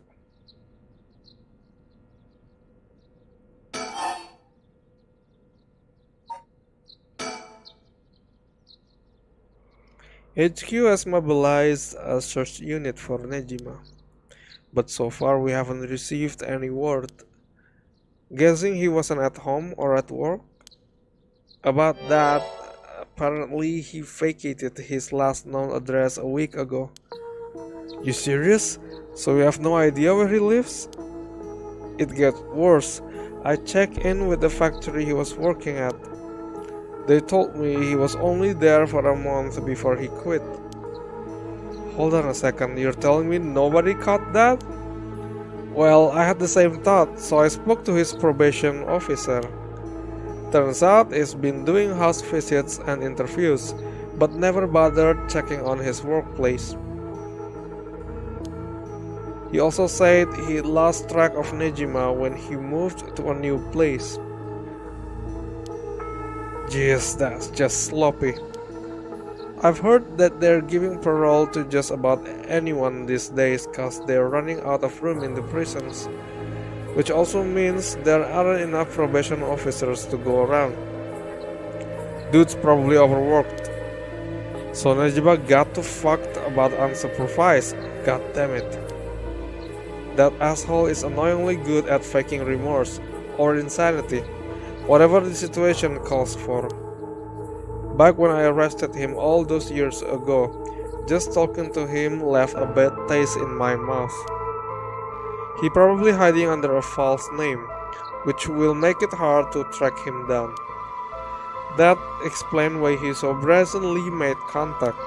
HQ has mobilized a search unit for Nejima, but so far we haven't received any word. Guessing he wasn't at home or at work? About that, apparently he vacated his last known address a week ago. You serious? So we have no idea where he lives? It gets worse. I checked in with the factory he was working at. They told me he was only there for a month before he quit. Hold on a second, you're telling me nobody caught that? Well, I had the same thought, so I spoke to his probation officer. Turns out he's been doing house visits and interviews, but never bothered checking on his workplace. He also said he lost track of Nejima when he moved to a new place. Jeez, that's just sloppy. I've heard that they're giving parole to just about anyone these days cause they're running out of room in the prisons, which also means there aren't enough probation officers to go around. Dude's probably overworked. So Nejima got too fucked about unsupervised. God damn it. That asshole is annoyingly good at faking remorse or insanity, whatever the situation calls for. Back when I arrested him all those years ago, just talking to him left a bad taste in my mouth. He probably hiding under a false name, which will make it hard to track him down. That explains why he so brazenly made contact.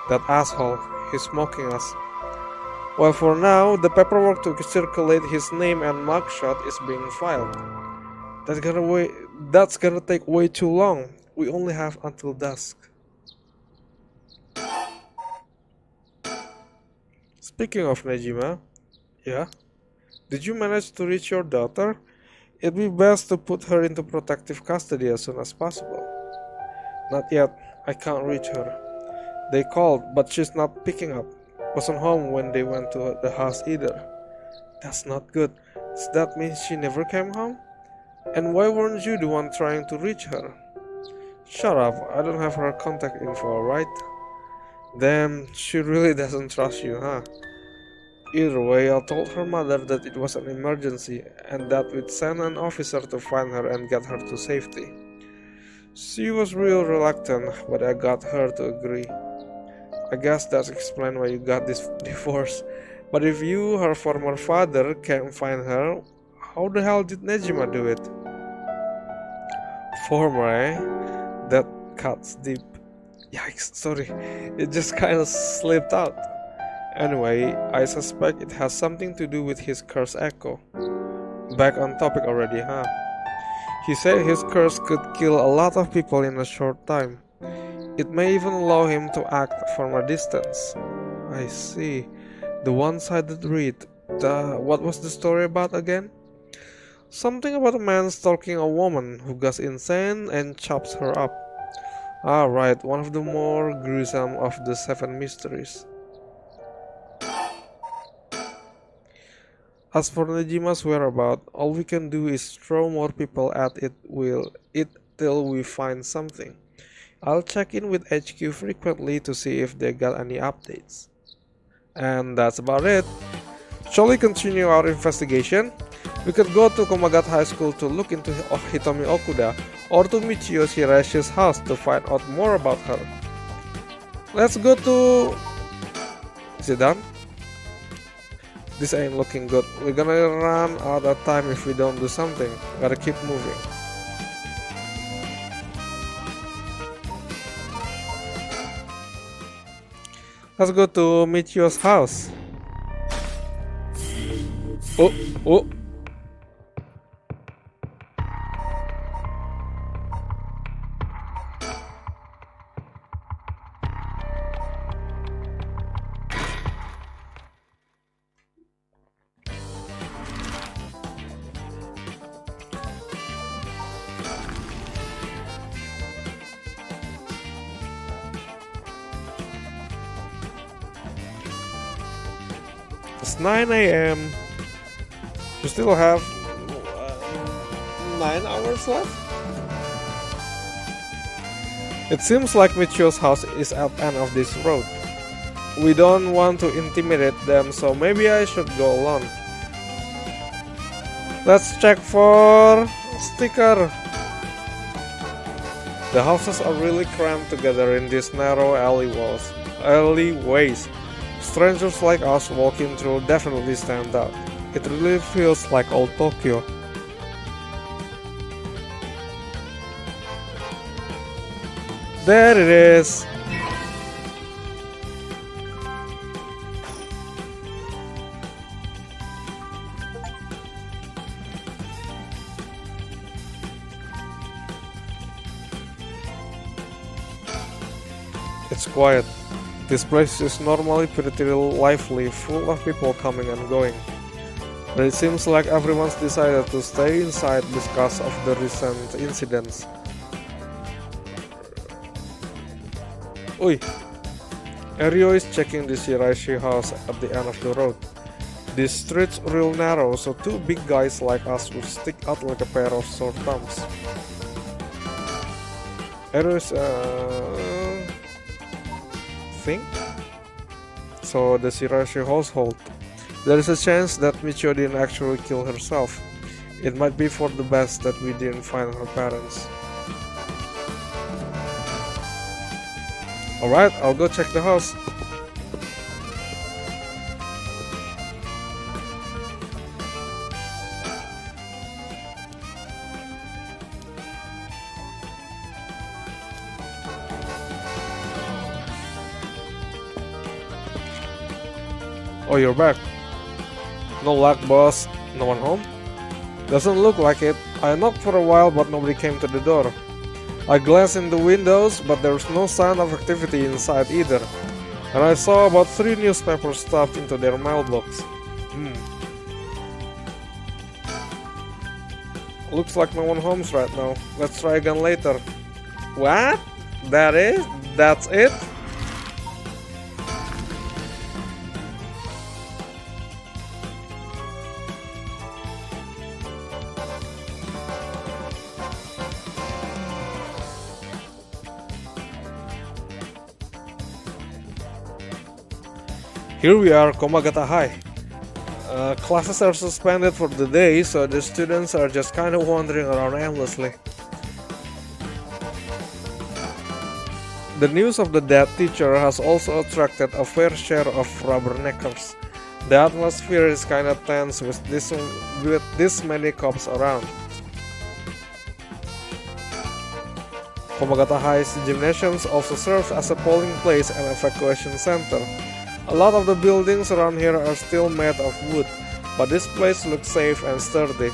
That asshole, he's mocking us. Well, for now, the paperwork to circulate his name and mugshot is being filed. That's gonna take way too long. We only have until dusk. Speaking of Nejima, yeah? Did you manage to reach your daughter? It'd be best to put her into protective custody as soon as possible. Not yet. I can't reach her. They called, but she's not picking up. Wasn't home when they went to the house either. That's not good. Does that mean she never came home? And why weren't you the one trying to reach her? Shut up, I don't have her contact info, right? Damn, she really doesn't trust you, huh? Either way, I told her mother that it was an emergency and that we'd send an officer to find her and get her to safety. She was real reluctant, but I got her to agree. I guess that explains why you got this divorce. But if you, her former father, can't find her, how the hell did Nejima do it? Former, eh? That cuts deep. Yikes, sorry. It just kinda slipped out. Anyway, I suspect it has something to do with his curse echo. Back on topic already, huh? He said his curse could kill a lot of people in a short time. It may even allow him to act from a distance. I see. The one-sided read. What was the story about again? Something about a man stalking a woman who goes insane and chops her up. Ah, right, one of the more gruesome of the 7 mysteries. As for Nejima's whereabouts, all we can do is throw more people at it till we find something. I'll check in with HQ frequently to see if they got any updates. And that's about it. Shall we continue our investigation? We could go to Komagat High School to look into Hitomi Okuda, or to Michio Shirashi's house to find out more about her. Let's go to... Is it done? This ain't looking good. We're gonna run out of time if we don't do something. Gotta keep moving. Let's go to Michio's house. Oh, oh. It's 9 AM. You still have 9 hours left? It seems like Michio's house is at the end of this road. We don't want to intimidate them, so maybe I should go alone. Let's check for sticker. The houses are really crammed together in these narrow alleyways. Strangers like us walking through definitely stand out. It really feels like old Tokyo. There it is! It's quiet. This place is normally pretty lively, full of people coming and going. But it seems like everyone's decided to stay inside because of the recent incidents. Oi! Ario is checking the Shiraishi house at the end of the road. This street's real narrow, so two big guys like us would stick out like a pair of sore thumbs. Ario is thing? So the Shiraishi household. There is a chance that Michio didn't actually kill herself. It might be for the best that we didn't find her parents. Alright, I'll go check the house. Oh, you're back. No luck, boss. No one home? Doesn't look like it. I knocked for a while, but nobody came to the door. I glanced in the windows, but there's no sign of activity inside either. And I saw about 3 newspapers stuffed into their mailbox. Looks like no one home's right now. Let's try again later. What? That's it? Here we are, Komagata High. Classes are suspended for the day, so the students are just kind of wandering around aimlessly. The news of the dead teacher has also attracted a fair share of rubberneckers. The atmosphere is kind of tense with this many cops around. Komagata High's gymnasium also serves as a polling place and evacuation center. A lot of the buildings around here are still made of wood, but this place looks safe and sturdy.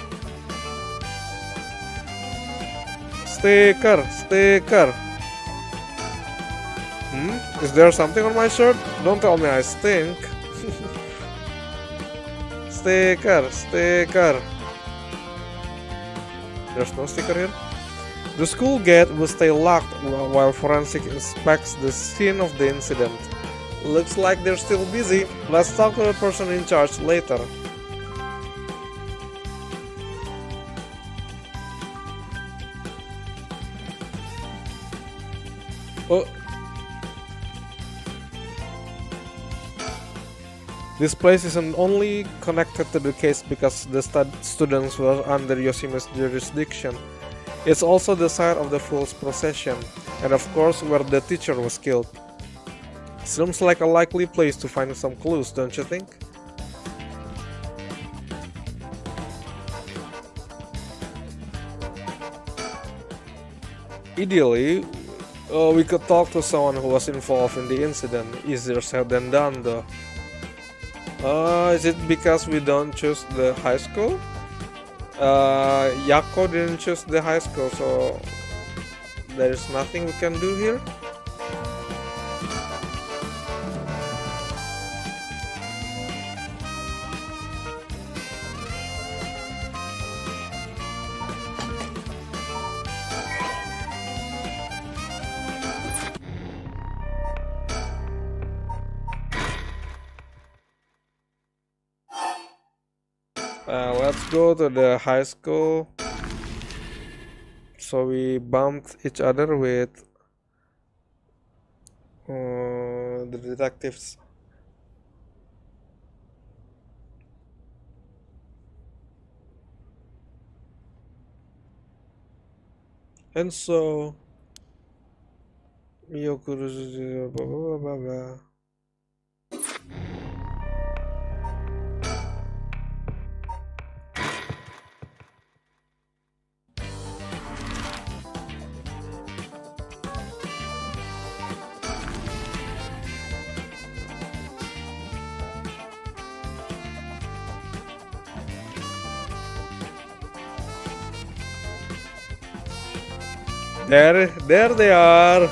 Sticker! Is there something on my shirt? Don't tell me I stink. Sticker! There's no sticker here? The school gate will stay locked while forensic inspects the scene of the incident. Looks like they're still busy. Let's talk to the person in charge later. Oh. This place isn't only connected to the case because the students were under Yoshime's jurisdiction. It's also the site of the fool's procession, and of course where the teacher was killed. Seems like a likely place to find some clues, don't you think? Ideally, we could talk to someone who was involved in the incident. Easier said than done, though. Is it because we don't choose the high school? Yako didn't choose the high school, so there's nothing we can do here? Let's go to the high school. So we bumped each other with the detectives. And so Miyokuru blah blah blah blah. There they are.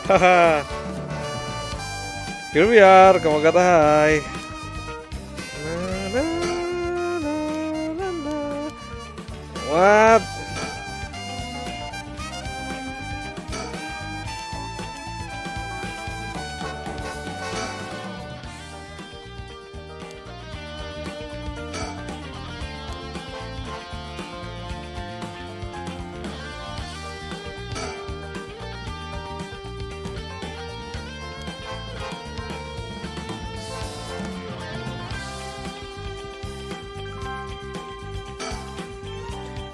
Haha. Here we are. Kamagata hai. What?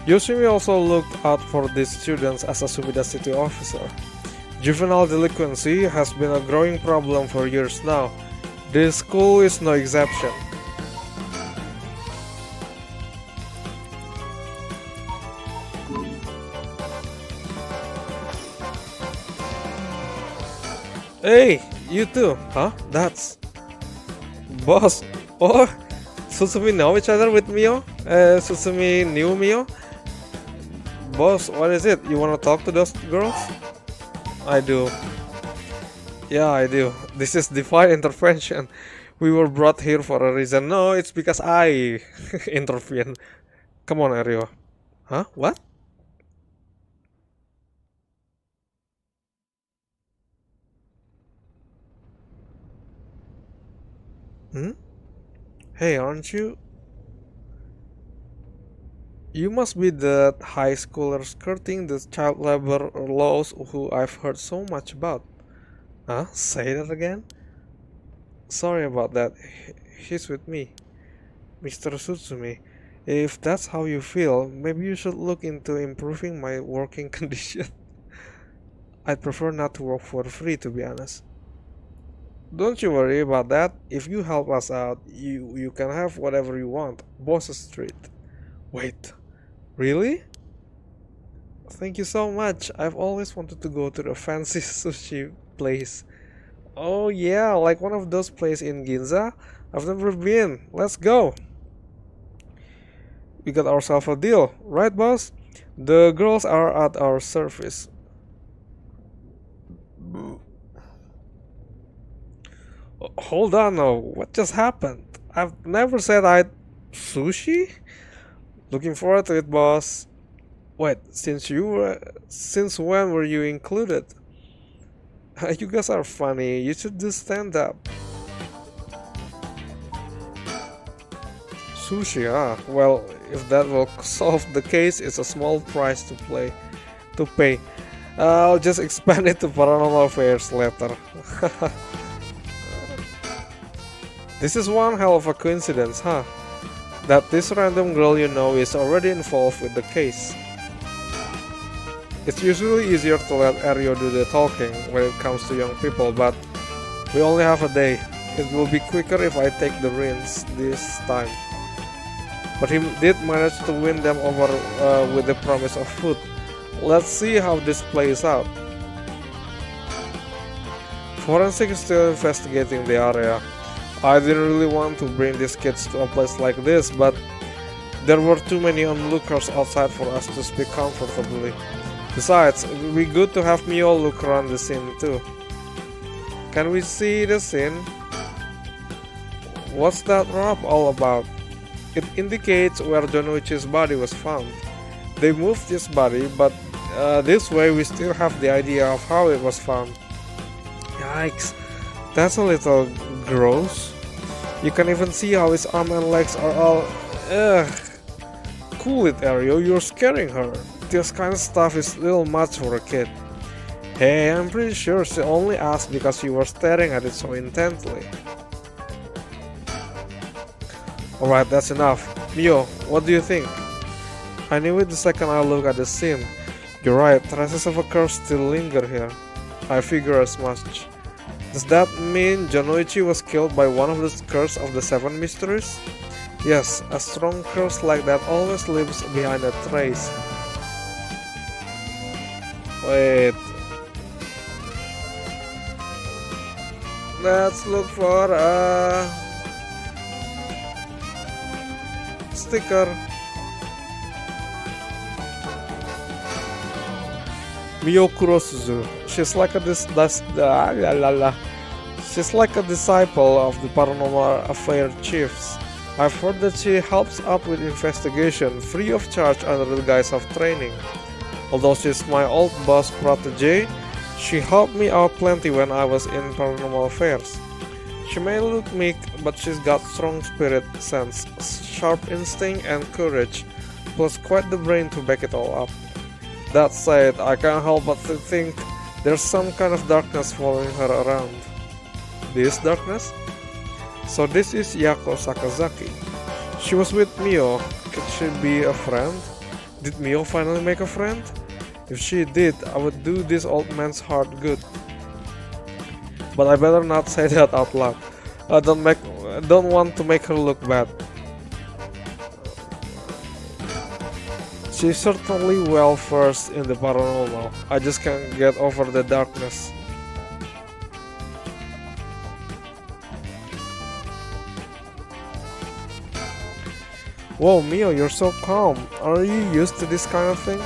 Yoshimi also looked out for these students as a Sumida city officer. Juvenile delinquency has been a growing problem for years now. This school is no exception. Hey, you too, huh? That's... Boss! Oh, Sutsumi know each other with Mio? Sutsumi knew Mio? Boss, what is it? You wanna talk to those girls? I do. Yeah, I do. This is divine intervention. We were brought here for a reason. No, it's because I intervene. Come on, Ario. Huh? What? Hmm? Hey, aren't you? You must be the high schooler skirting the child labor laws who I've heard so much about. Huh? Say that again? Sorry about that. He's with me. Mr. Sutsumi. If that's how you feel, maybe you should look into improving my working condition. I'd prefer not to work for free, to be honest. Don't you worry about that. If you help us out, you can have whatever you want. Boss's treat. Wait. Really? Thank you so much. I've always wanted to go to the fancy sushi place. Oh yeah, like one of those places in Ginza? I've never been. Let's go. We got ourselves a deal, right boss? The girls are at our service. Hold on now, what just happened? I've never said I'd... Sushi? Looking forward to it, boss. Wait, since when were you included? You guys are funny. You should do stand up. Sushi, ah. Well, if that will solve the case, it's a small price to pay. I'll just expand it to paranormal affairs later. This is one hell of a coincidence, huh? That this random girl you know is already involved with the case. It's usually easier to let Ario do the talking when it comes to young people, but We only have a day. It will be quicker if I take the reins this time. But he did manage to win them over with the promise of food. Let's see how this plays out. Forensic is still investigating the area. I didn't really want to bring these kids to a place like this, but there were too many onlookers outside for us to speak comfortably. Besides, it would be good to have Mio look around the scene too. Can we see the scene? What's that wrap all about? It indicates where Jonuichi's body was found. They moved his body, but this way we still have the idea of how it was found. Yikes, that's a little gross. You can even see how his arm and legs are all... Ugh. Cool it, Ario, you're scaring her. This kind of stuff is a little much for a kid. Hey, I'm pretty sure she only asked because you were staring at it so intently. Alright, that's enough. Mio, what do you think? I knew it the second I looked at the scene. You're right, traces of a curse still linger here. I figure as much. Does that mean Jonuichi was killed by one of the curse of the 7 mysteries? Yes, a strong curse like that always leaves behind a trace. Wait. Let's look for a sticker. Mio Kurosuzu. She's like a disciple of the Paranormal Affair chiefs. I've heard that she helps out with investigation free of charge under the guise of training. Although she's my old boss protege, she helped me out plenty when I was in Paranormal Affairs. She may look meek, but she's got strong spirit, sense, sharp instinct and courage, plus quite the brain to back it all up. That said, I can't help but to think there's some kind of darkness following her around. This darkness? So this is Yako Sakazaki. She was with Mio. Could she be a friend? Did Mio finally make a friend? If she did, I would do this old man's heart good. But I better not say that out loud. I don't want to make her look bad. She's certainly well versed in the paranormal. I just can't get over the darkness. Whoa, Mio, you're so calm. Are you used to this kind of thing?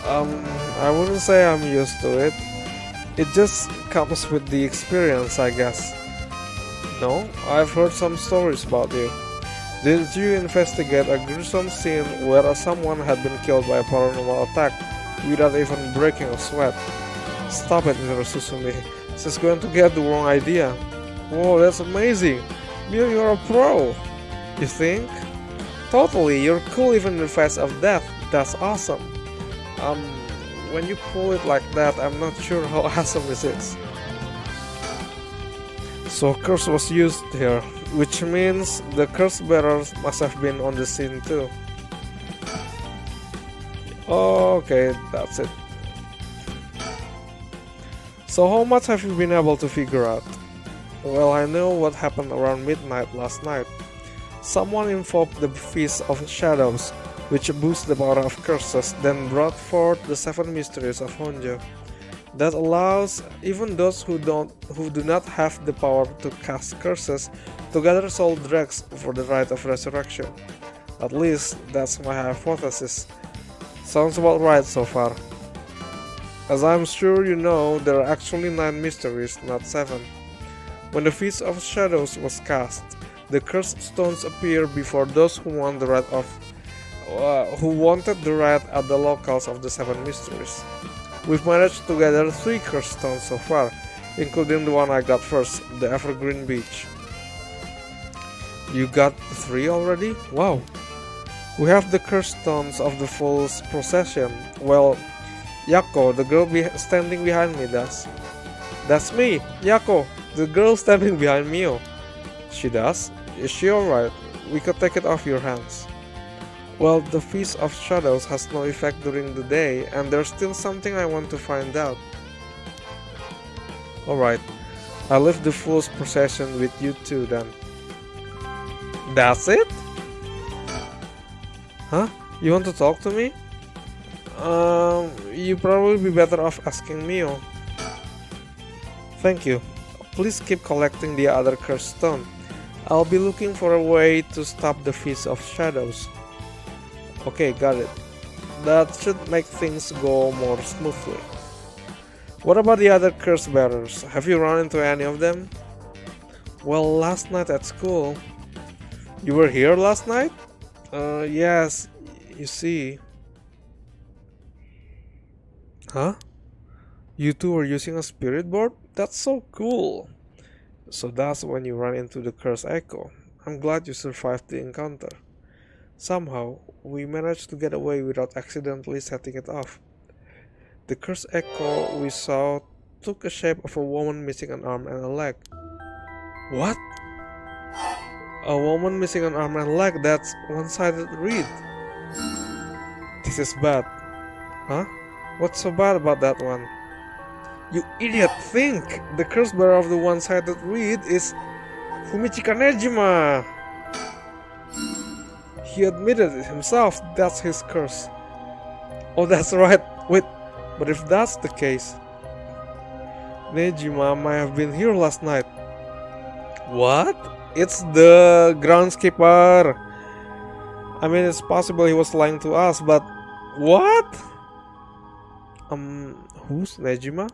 I wouldn't say I'm used to it. It just comes with the experience, I guess. No, I've heard some stories about you. Didn't you investigate a gruesome scene where someone had been killed by a paranormal attack without even breaking a sweat? Stop it, Mr. Susumi. She's going to get the wrong idea. Whoa, that's amazing. Mio, you're a pro. You think? Totally, you're cool even in the face of death. That's awesome. When you pull it like that, I'm not sure how awesome this is. So curse was used here, which means the curse bearers must have been on the scene too. Okay, that's it. So how much have you been able to figure out? Well, I know what happened around midnight last night. Someone invoked the Feast of Shadows, which boosts the power of curses, then brought forth the 7 mysteries of Honjo. That allows even those who do not have the power to cast curses to gather soul dregs for the rite of resurrection. At least that's my hypothesis. Sounds about right so far. As I'm sure you know, there are actually 9 mysteries, not 7. When the Feast of Shadows was cast, the cursed stones appear before those who wanted the rite at the locales of the 7 mysteries. We've managed to gather 3 cursed stones so far, including the one I got first, the Evergreen Beach. You got 3 already? Wow! We have the cursed stones of the Fool's Procession. Well, Yako, the girl standing behind me, does. That's me, Yako, the girl standing behind Mio. She does? Is she alright? We could take it off your hands. Well, the Feast of Shadows has no effect during the day, and there's still something I want to find out. Alright, I'll leave the fool's procession with you two then. That's it? Huh? You want to talk to me? You probably be better off asking Mio. Thank you. Please keep collecting the other cursed stone. I'll be looking for a way to stop the Feast of Shadows. Okay, got it. That should make things go more smoothly. What about the other curse bearers? Have you run into any of them? Well, last night at school. You were here last night? Yes, you see. Huh? You two were using a spirit board? That's so cool. So that's when you ran into the cursed echo. I'm glad you survived the encounter. Somehow, we managed to get away without accidentally setting it off. The cursed echo we saw took the shape of a woman missing an arm and a leg. What? A woman missing an arm and a leg? That's one-sided read. This is bad. Huh? What's so bad about that one? You idiot, think! The curse bearer of the one-sided read is Fumichika Nejima! He admitted it himself, that's his curse. Oh, that's right. Wait, but if that's the case, Nejima might have been here last night. What? It's the groundskeeper. I mean, it's possible he was lying to us, but what? Who's Nejima?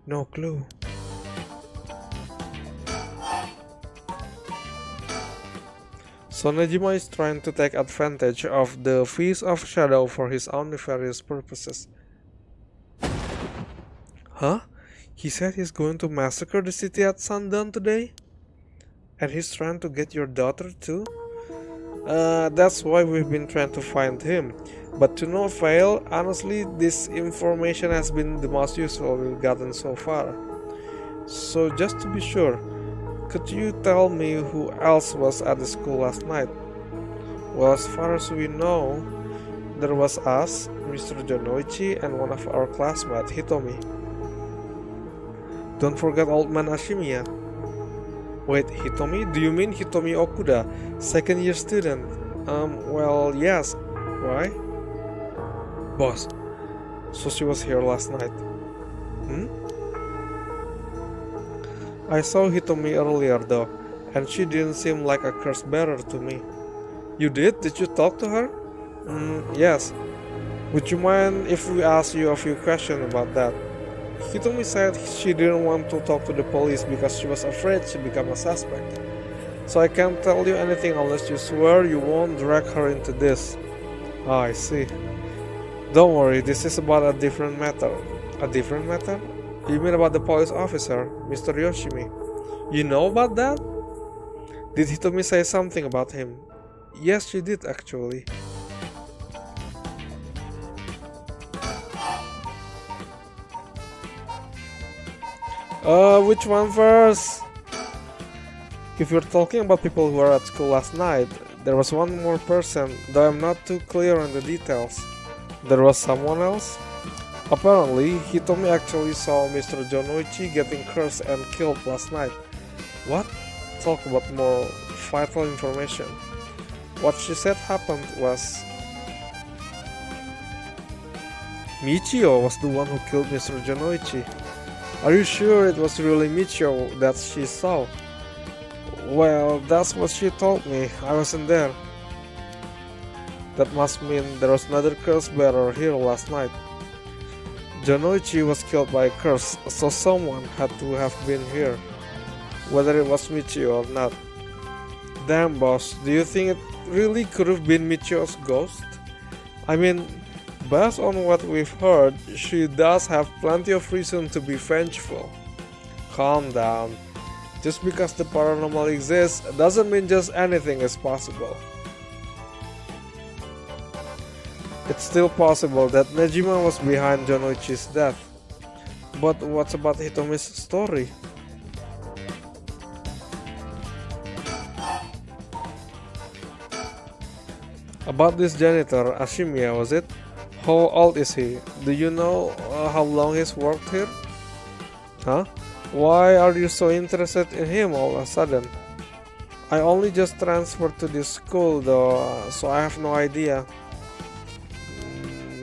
No clue. So Nejima is trying to take advantage of the Feast of Shadow for his own nefarious purposes. Huh? He said he's going to massacre the city at sundown today? And he's trying to get your daughter too? That's why we've been trying to find him. But to no avail, honestly, this information has been the most useful we've gotten so far. So just to be sure, could you tell me who else was at the school last night? Well, as far as we know, there was us, Mr. Jonoichi, and one of our classmates, Hitomi. Don't forget old man Ashimiya. Wait, Hitomi? Do you mean Hitomi Okuda, second year student? Well, yes. Why? Boss, so she was here last night. I saw Hitomi earlier though, and she didn't seem like a curse bearer to me. You did? Did you talk to her? Yes. Would you mind if we ask you a few questions about that? Hitomi said she didn't want to talk to the police because she was afraid she'd become a suspect. So I can't tell you anything unless you swear you won't drag her into this. Ah, I see. Don't worry, this is about a different matter. A different matter? You mean about the police officer, Mr. Yoshimi? You know about that? Did Hitomi say something about him? Yes, she did actually. Which one first? If you're talking about people who were at school last night, there was one more person, though I'm not too clear on the details. There was someone else? Apparently, Hitomi actually saw Mr. Jonoichi getting cursed and killed last night. What? Talk about more vital information. What she said happened was Michio was the one who killed Mr. Jonoichi. Are you sure it was really Michio that she saw? Well, that's what she told me. I wasn't there. That must mean there was another curse bearer here last night. Jonoichi was killed by a curse, so someone had to have been here, whether it was Michio or not. Damn, boss, do you think it really could have been Michio's ghost? I mean, based on what we've heard, she does have plenty of reason to be vengeful. Calm down. Just because the paranormal exists doesn't mean just anything is possible. It's still possible that Nejima was behind Jonoichi's death. But what's about Hitomi's story? About this janitor, Ashimiya, was it? How old is he? Do you know how long he's worked here? Huh? Why are you so interested in him all of a sudden? I only just transferred to this school though, so I have no idea.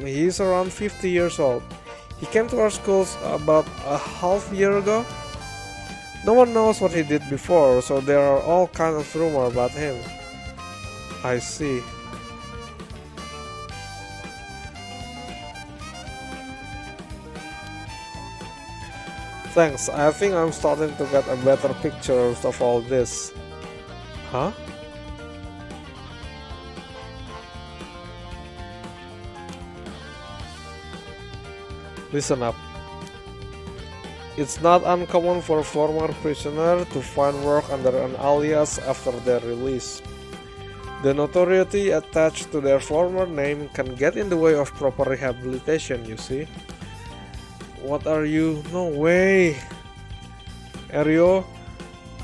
He's around 50 years old. He came to our schools about a half year ago. No one knows what he did before, so there are all kinds of rumors about him. I see. Thanks, I think I'm starting to get a better picture of all this. Huh? Listen up. It's not uncommon for a former prisoner to find work under an alias after their release. The notoriety attached to their former name can get in the way of proper rehabilitation, you see. What are you? No way! Ario,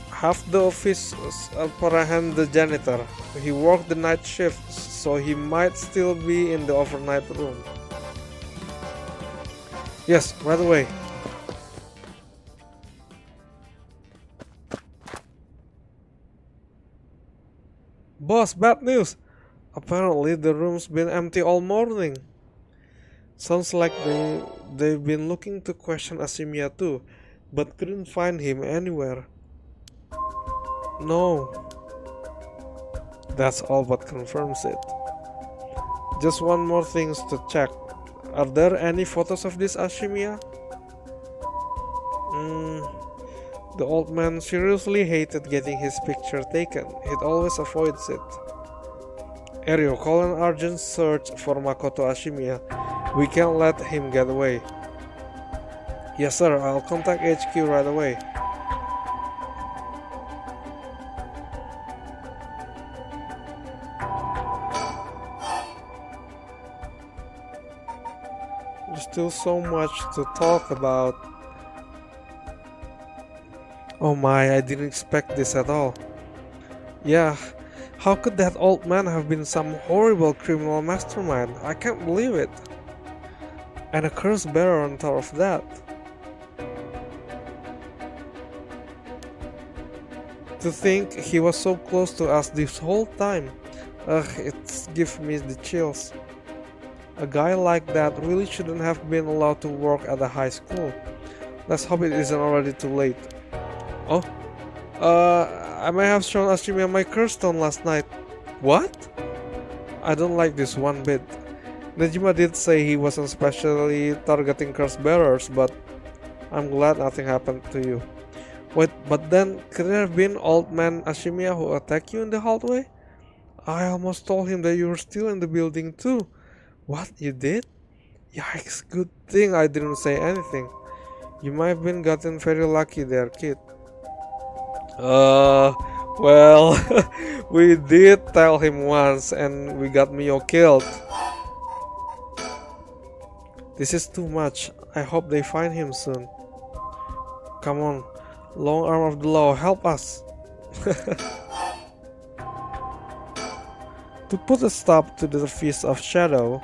half the office apprehend the janitor. He worked the night shift, so he might still be in the overnight room. Yes, right away. Boss, bad news! Apparently the room's been empty all morning. Sounds like they've been looking to question Ashimiya too, but couldn't find him anywhere. No. That's all but confirms it. Just one more thing to check. Are there any photos of this Ashimiya? The old man seriously hated getting his picture taken. He'd always avoids it. Ario, call an urgent search for Makoto Ashimiya. We can't let him get away. Yes sir, I'll contact HQ right away. There's still so much to talk about. Oh my, I didn't expect this at all. Yeah, how could that old man have been some horrible criminal mastermind? I can't believe it. And a curse bearer on top of that. To think he was so close to us this whole time. Ugh, it gives me the chills. A guy like that really shouldn't have been allowed to work at a high school. Let's hope it isn't already too late. Oh? I may have shown Ashimiya my curse stone last night. What? I don't like this one bit. Nejima did say he wasn't specially targeting curse bearers, but I'm glad nothing happened to you. Wait, but then could it have been old man Ashimiya who attacked you in the hallway? I almost told him that you were still in the building too. What, you did? Yikes, good thing I didn't say anything. You might have been gotten very lucky there, kid. Well, we did tell him once and we got Mio killed. This is too much. I hope they find him soon. Come on, long arm of the law, help us. To put a stop to the Feast of Shadow,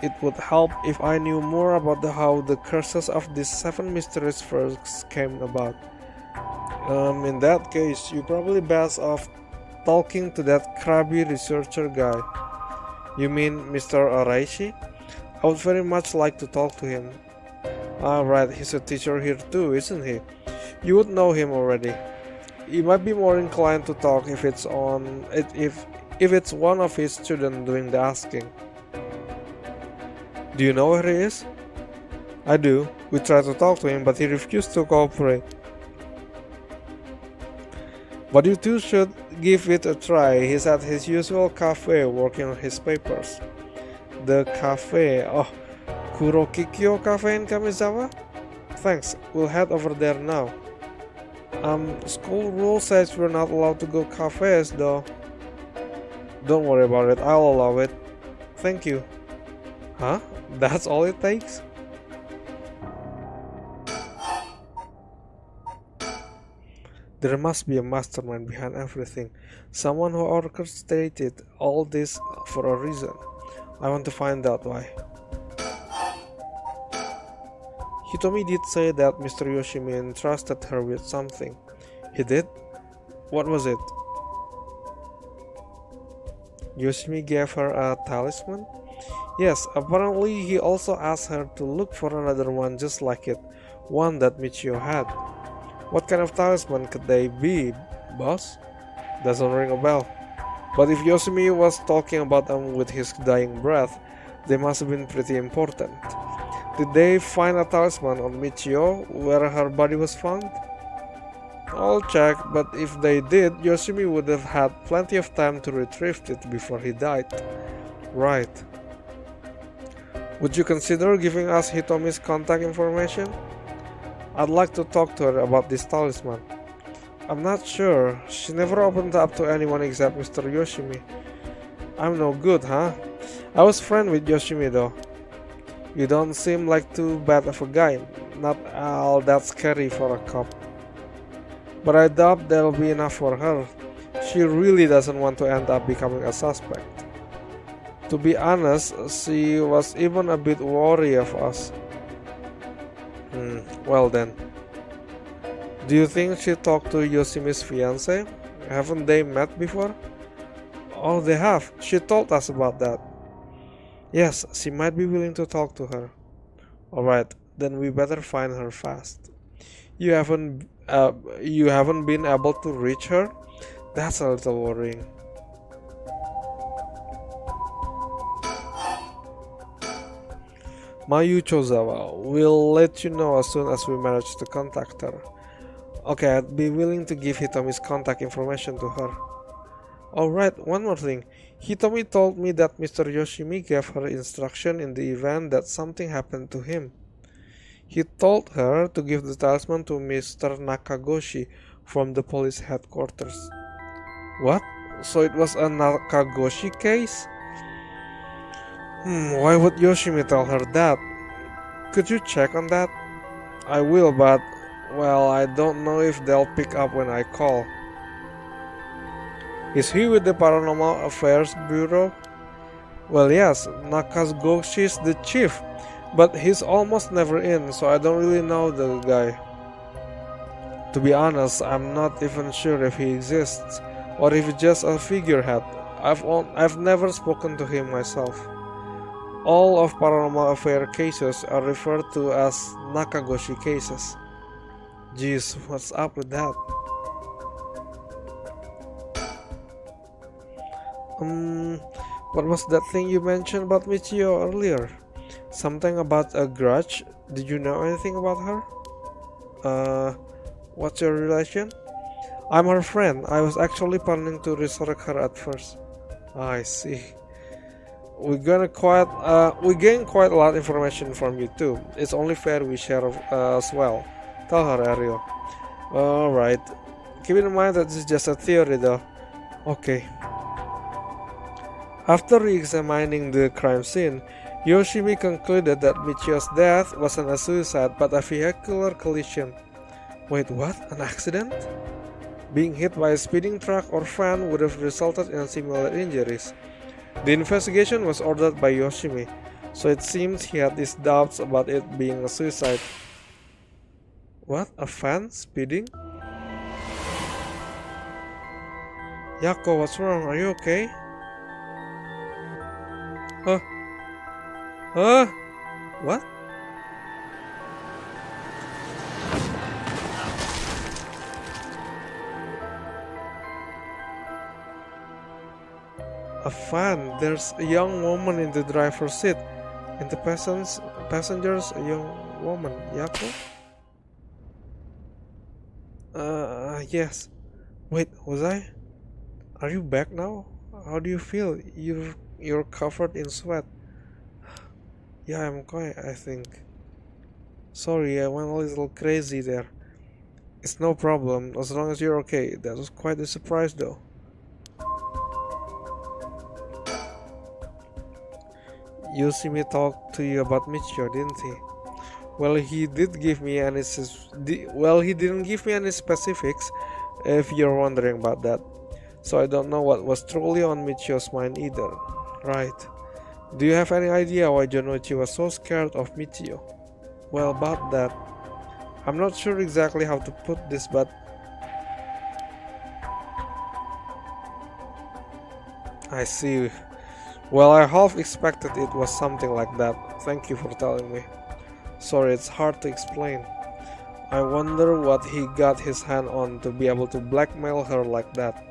it would help if I knew more about how the curses of these 7 mysteries first came about. In that case, you probably best off talking to that crabby researcher guy. You mean Mr. Araishi? I would very much like to talk to him. Right, he's a teacher here too, isn't he? You would know him already. You might be more inclined to talk if it's one of his students doing the asking. Do you know where he is? I do. We tried to talk to him, but he refused to cooperate. But you two should give it a try. He's at his usual cafe working on his papers. The cafe, Kurokikyo Cafe in Kamizawa? Thanks, we'll head over there now. School rule says we're not allowed to go cafes though. Don't worry about it, I'll allow it. Thank you. Huh? That's all it takes? There must be a mastermind behind everything. Someone who orchestrated all this for a reason. I want to find out why. Hitomi did say that Mr. Yoshimi entrusted her with something. He did? What was it? Yoshimi gave her a talisman? Yes, apparently he also asked her to look for another one just like it, one that Michio had. What kind of talisman could they be, boss? Doesn't ring a bell. But if Yoshimi was talking about them with his dying breath, they must have been pretty important. Did they find a talisman on Michio where her body was found? I'll check, but if they did, Yoshimi would have had plenty of time to retrieve it before he died. Right. Would you consider giving us Hitomi's contact information? I'd like to talk to her about this talisman. I'm not sure. She never opened up to anyone except Mr. Yoshimi. I'm no good, huh? I was friends with Yoshimi though. You don't seem like too bad of a guy. Not all that scary for a cop. But I doubt there'll be enough for her. She really doesn't want to end up becoming a suspect. To be honest, she was even a bit worried of us. Well then. Do you think she talked to Yoshimi's fiancé? Haven't they met before? Oh, they have. She told us about that. Yes, she might be willing to talk to her. Alright, then we better find her fast. You haven't been able to reach her? That's a little worrying. Mayu Chozawa, we'll let you know as soon as we manage to contact her. Okay, I'd be willing to give Hitomi's contact information to her. Alright, one more thing. Hitomi told me that Mr. Yoshimi gave her instruction in the event that something happened to him. He told her to give the talisman to Mr. Nakagoshi from the police headquarters. What? So it was a Nakagoshi case? Why would Yoshimi tell her that? Could you check on that? I will, but, well, I don't know if they'll pick up when I call. Is he with the Paranormal Affairs Bureau? Well, yes, Nakagoshi's the chief, but he's almost never in, so I don't really know the guy. To be honest, I'm not even sure if he exists, or if he's just a figurehead. I've never spoken to him myself. All of Paranormal Affair cases are referred to as Nakagoshi cases. Jeez, what's up with that? What was that thing you mentioned about Michio earlier? Something about a grudge? Did you know anything about her? What's your relation? I'm her friend. I was actually planning to resurrect her at first. I see. We gain quite a lot of information from you too. It's only fair we share as well. Tell her, Ariel. Alright. Keep in mind that this is just a theory though. Okay. After re-examining the crime scene, Yoshimi concluded that Michio's death wasn't a suicide but a vehicular collision. Wait, what? An accident? Being hit by a speeding truck or van would have resulted in similar injuries. The investigation was ordered by Yoshimi, so it seems he had his doubts about it being a suicide. What? A van? Speeding? Yako, what's wrong? Are you okay? What? A van. There's a young woman in the driver's seat. In the passengers, a young woman. Yako? Yes. Wait, was I? Are you back now? How do you feel? You're covered in sweat. Yeah, I'm quiet, I think. Sorry, I went a little crazy there. It's no problem, as long as you're okay. That was quite a surprise though. Yoshimi talked to you about Michio, didn't he? Well, he didn't give me any specifics, if you're wondering about that. So I don't know what was truly on Michio's mind either. Right. Do you have any idea why Jonichi was so scared of Michio? Well, about that, I'm not sure exactly how to put this, but I see. Well, I half expected it was something like that. Thank you for telling me. Sorry, it's hard to explain. I wonder what he got his hand on to be able to blackmail her like that.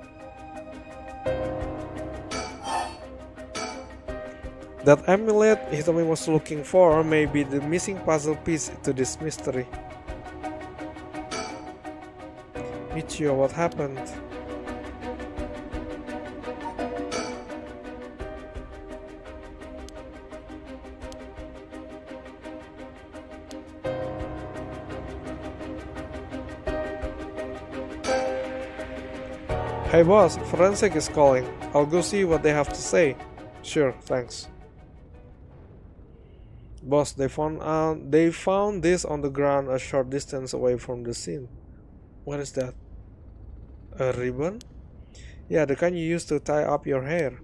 That amulet Hitomi was looking for may be the missing puzzle piece to this mystery. Michio, what happened? Hey boss, Forensic is calling. I'll go see what they have to say. Sure, thanks. Boss, they found this on the ground a short distance away from the scene. What is that? A ribbon? Yeah, the kind you use to tie up your hair.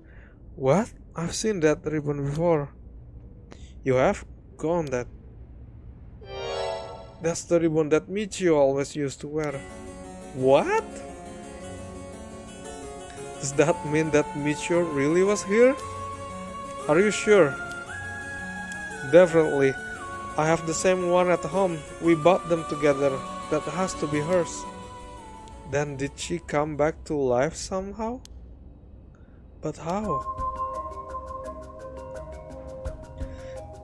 What? I've seen that ribbon before. You have? Go on that. That's the ribbon that Michio always used to wear. What? Does that mean that Michio really was here? Are you sure? Definitely. I have the same one at home. We bought them together. That has to be hers. Then did she come back to life somehow? But how?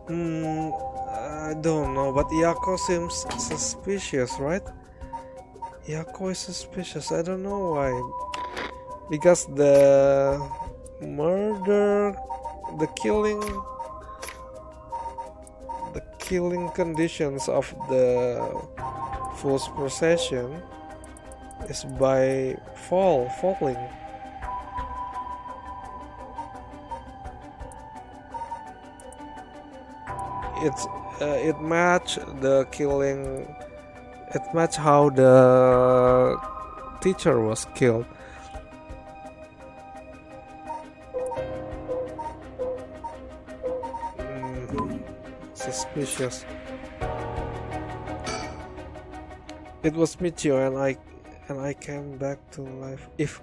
I don't know, but Yako seems suspicious, right? Yako is suspicious, I don't know why. Because the murder, the killing conditions of the fool's procession is by falling. It match the killing. It match how the teacher was killed. Suspicious. It was Michio and I came back to life. If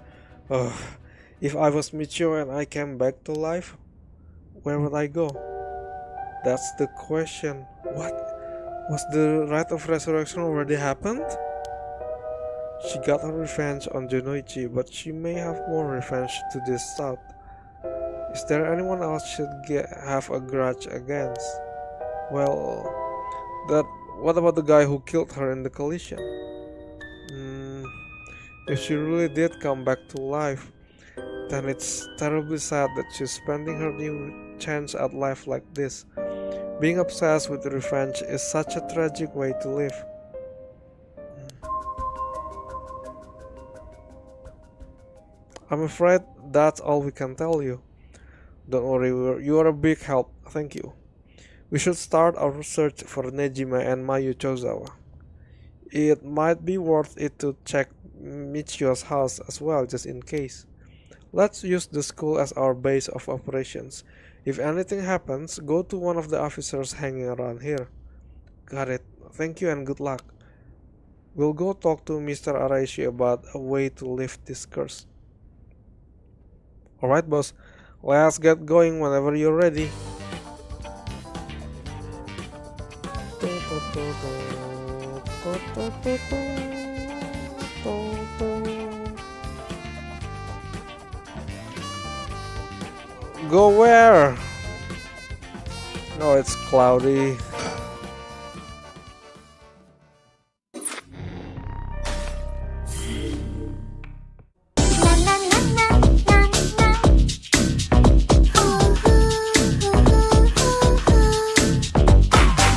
I was Michio and I came back to life, where would I go? That's the question. What? Was the rite of resurrection already happened? She got her revenge on Jonoichi, but she may have more revenge to this south. Is there anyone else should have a grudge against? Well, what about the guy who killed her in the collision? If she really did come back to life, then it's terribly sad that she's spending her new chance at life like this. Being obsessed with revenge is such a tragic way to live. I'm afraid that's all we can tell you. Don't worry, you are a big help, thank you. We should start our search for Nejima and Mayu Chozawa. It might be worth it to check Michio's house as well, just in case. Let's use the school as our base of operations. If anything happens, go to one of the officers hanging around here. Got it. Thank you and good luck. We'll go talk to Mr. Araishi about a way to lift this curse. Alright, boss. Let's get going whenever you're ready. Go where? No, it's cloudy.